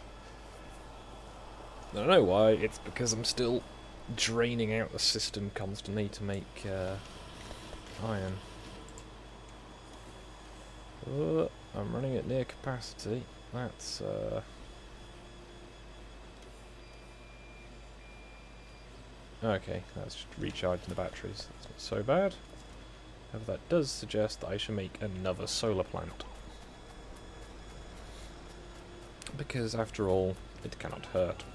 I don't know why, it's because I'm still draining out the system constantly to make iron. I'm running at near capacity. That's okay, that's just recharging the batteries. That's not so bad. However, that does suggest that I should make another solar plant. Because, after all, it cannot hurt.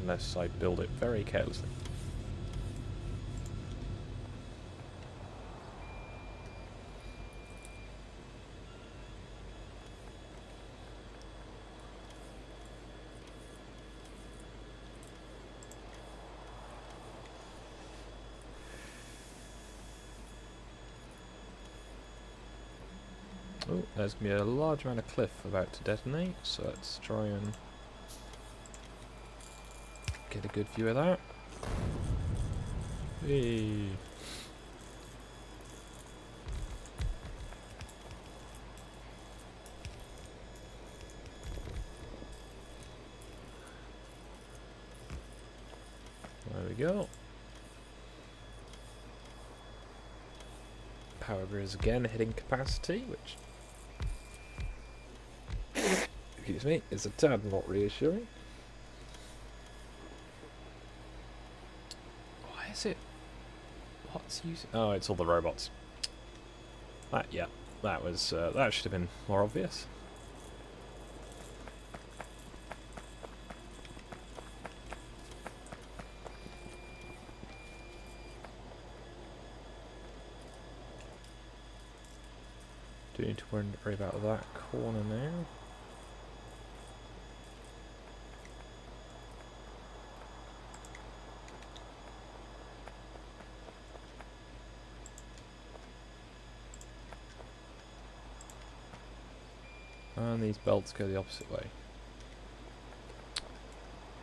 Unless I build it very carelessly. Oh, there's going to be a large amount of cliff about to detonate, so let's try and get a good view of that. Hey. There we go. however, is again hitting capacity, which, excuse me, is a tad not reassuring. Why is it? What's using? Oh, it's all the robots. Yeah, that was that should have been more obvious. Do need to worry about that corner now. And these belts go the opposite way.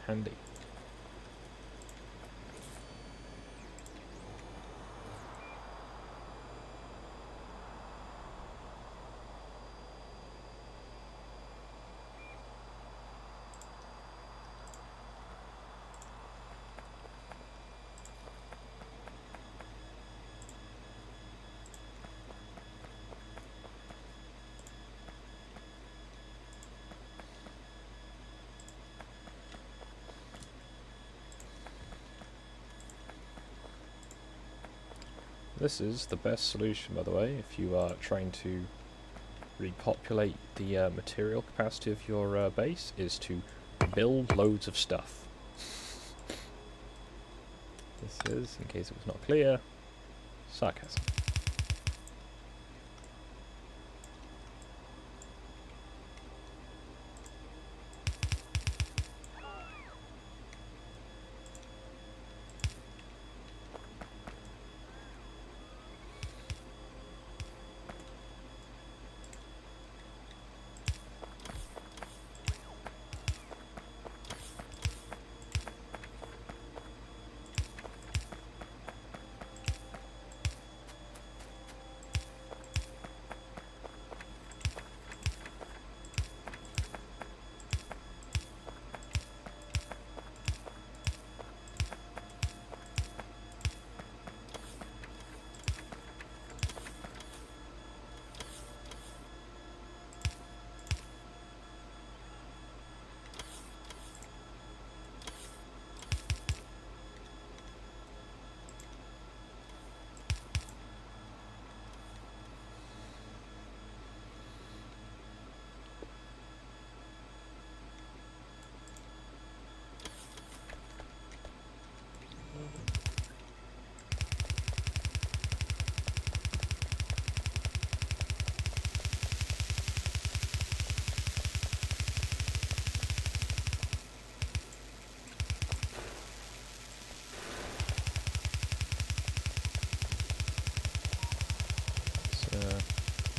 Handy. This is the best solution, by the way, if you are trying to repopulate the material capacity of your base, is to build loads of stuff. This is, in case it was not clear, sarcasm.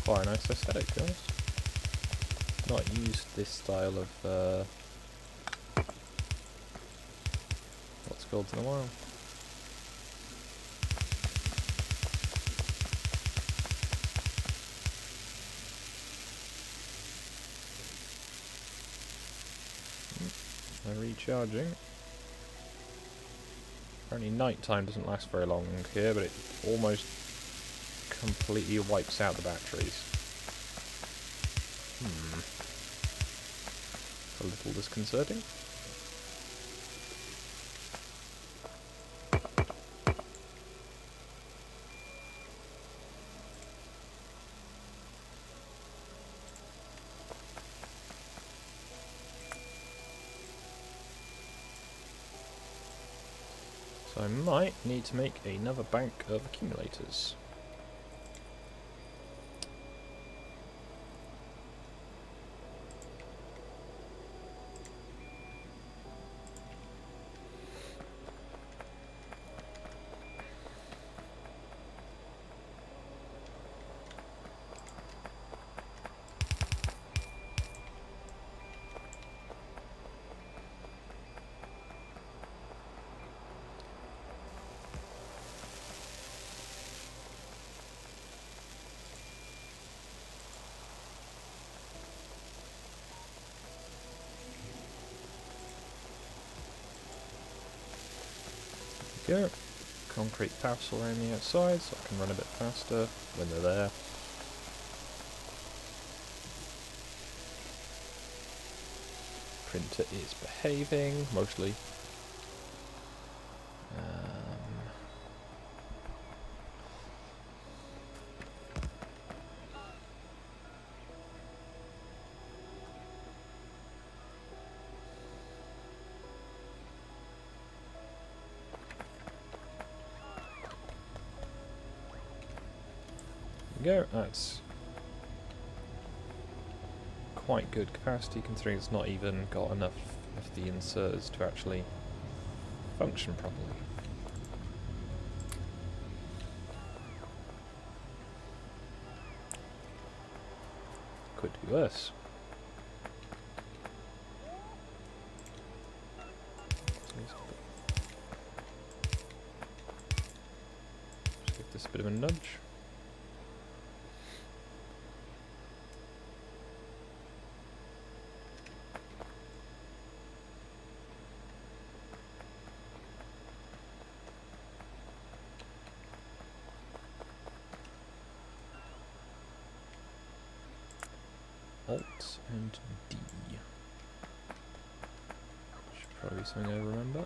Quite a nice aesthetic, to be honest. Not used this style of what's called in a while. They're recharging. Apparently nighttime doesn't last very long here, but it almost completely wipes out the batteries. A little disconcerting. So I might need to make another bank of accumulators. Go. concrete paths around the outside so I can run a bit faster when they're there. Printer is behaving, mostly. Go, that's quite good capacity considering it's not even got enough of the inserters to actually function properly. Could be worse. Just give this a bit of a nudge. Alt and D. Should probably be something I remember.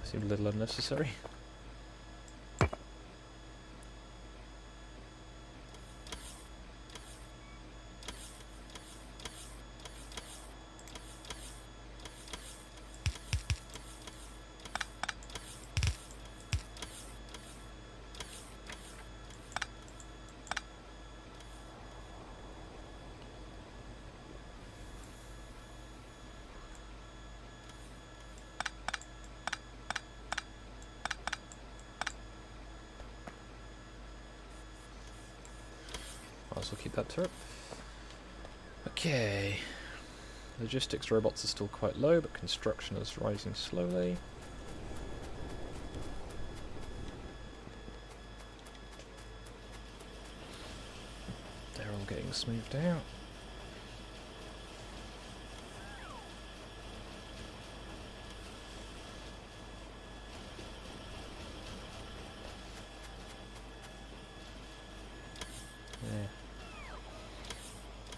Seemed a little unnecessary. Also keep that turret. Okay. Logistics robots are still quite low, but construction is rising slowly. They're all getting smoothed out.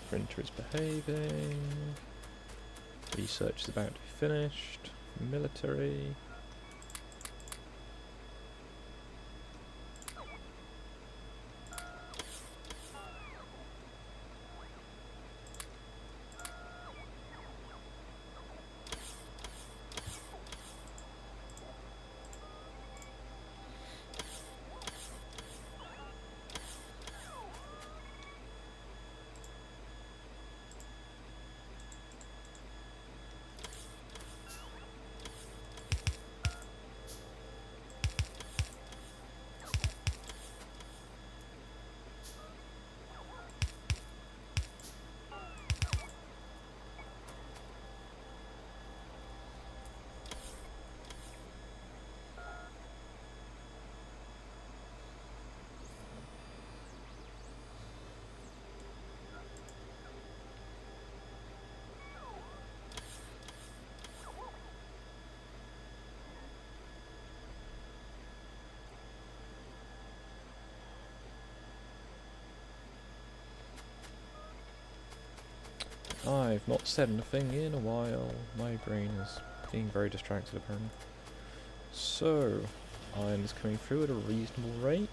Printer is behaving. Research is about to be finished. Military. I've not said anything in a while. My brain is being very distracted apparently. So, iron is coming through at a reasonable rate.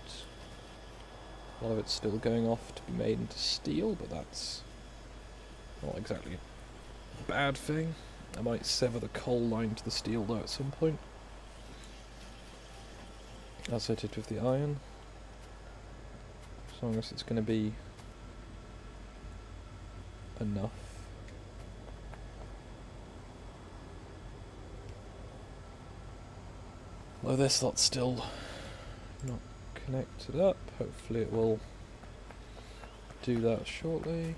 A lot of it's still going off to be made into steel, but that's not exactly a bad thing. I might sever the coal line to the steel though at some point. As I did with the iron. As long as it's going to be enough. Although this lot's still not connected up, hopefully it will do that shortly.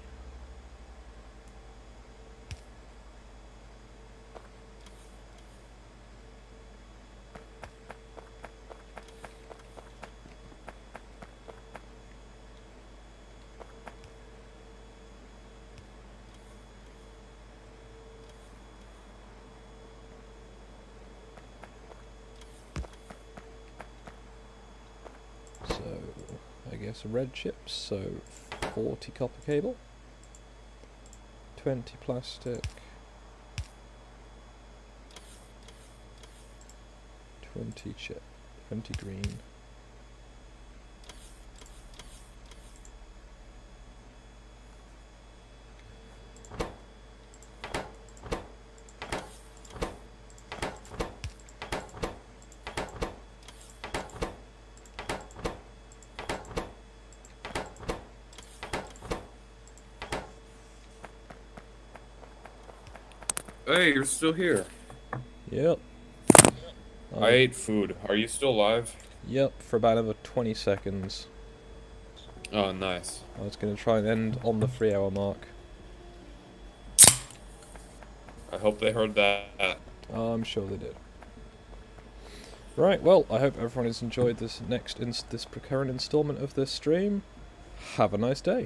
Some red chips, so 40 copper cable, 20 plastic, 20 chip, 20 green. Hey, you're still here. Yep. I ate food. Are you still alive? Yep, for about another 20 seconds. Oh, nice. I was going to try and end on the 3-hour mark. I hope they heard that. I'm sure they did. Right, well, I hope everyone has enjoyed this current installment of this stream. Have a nice day.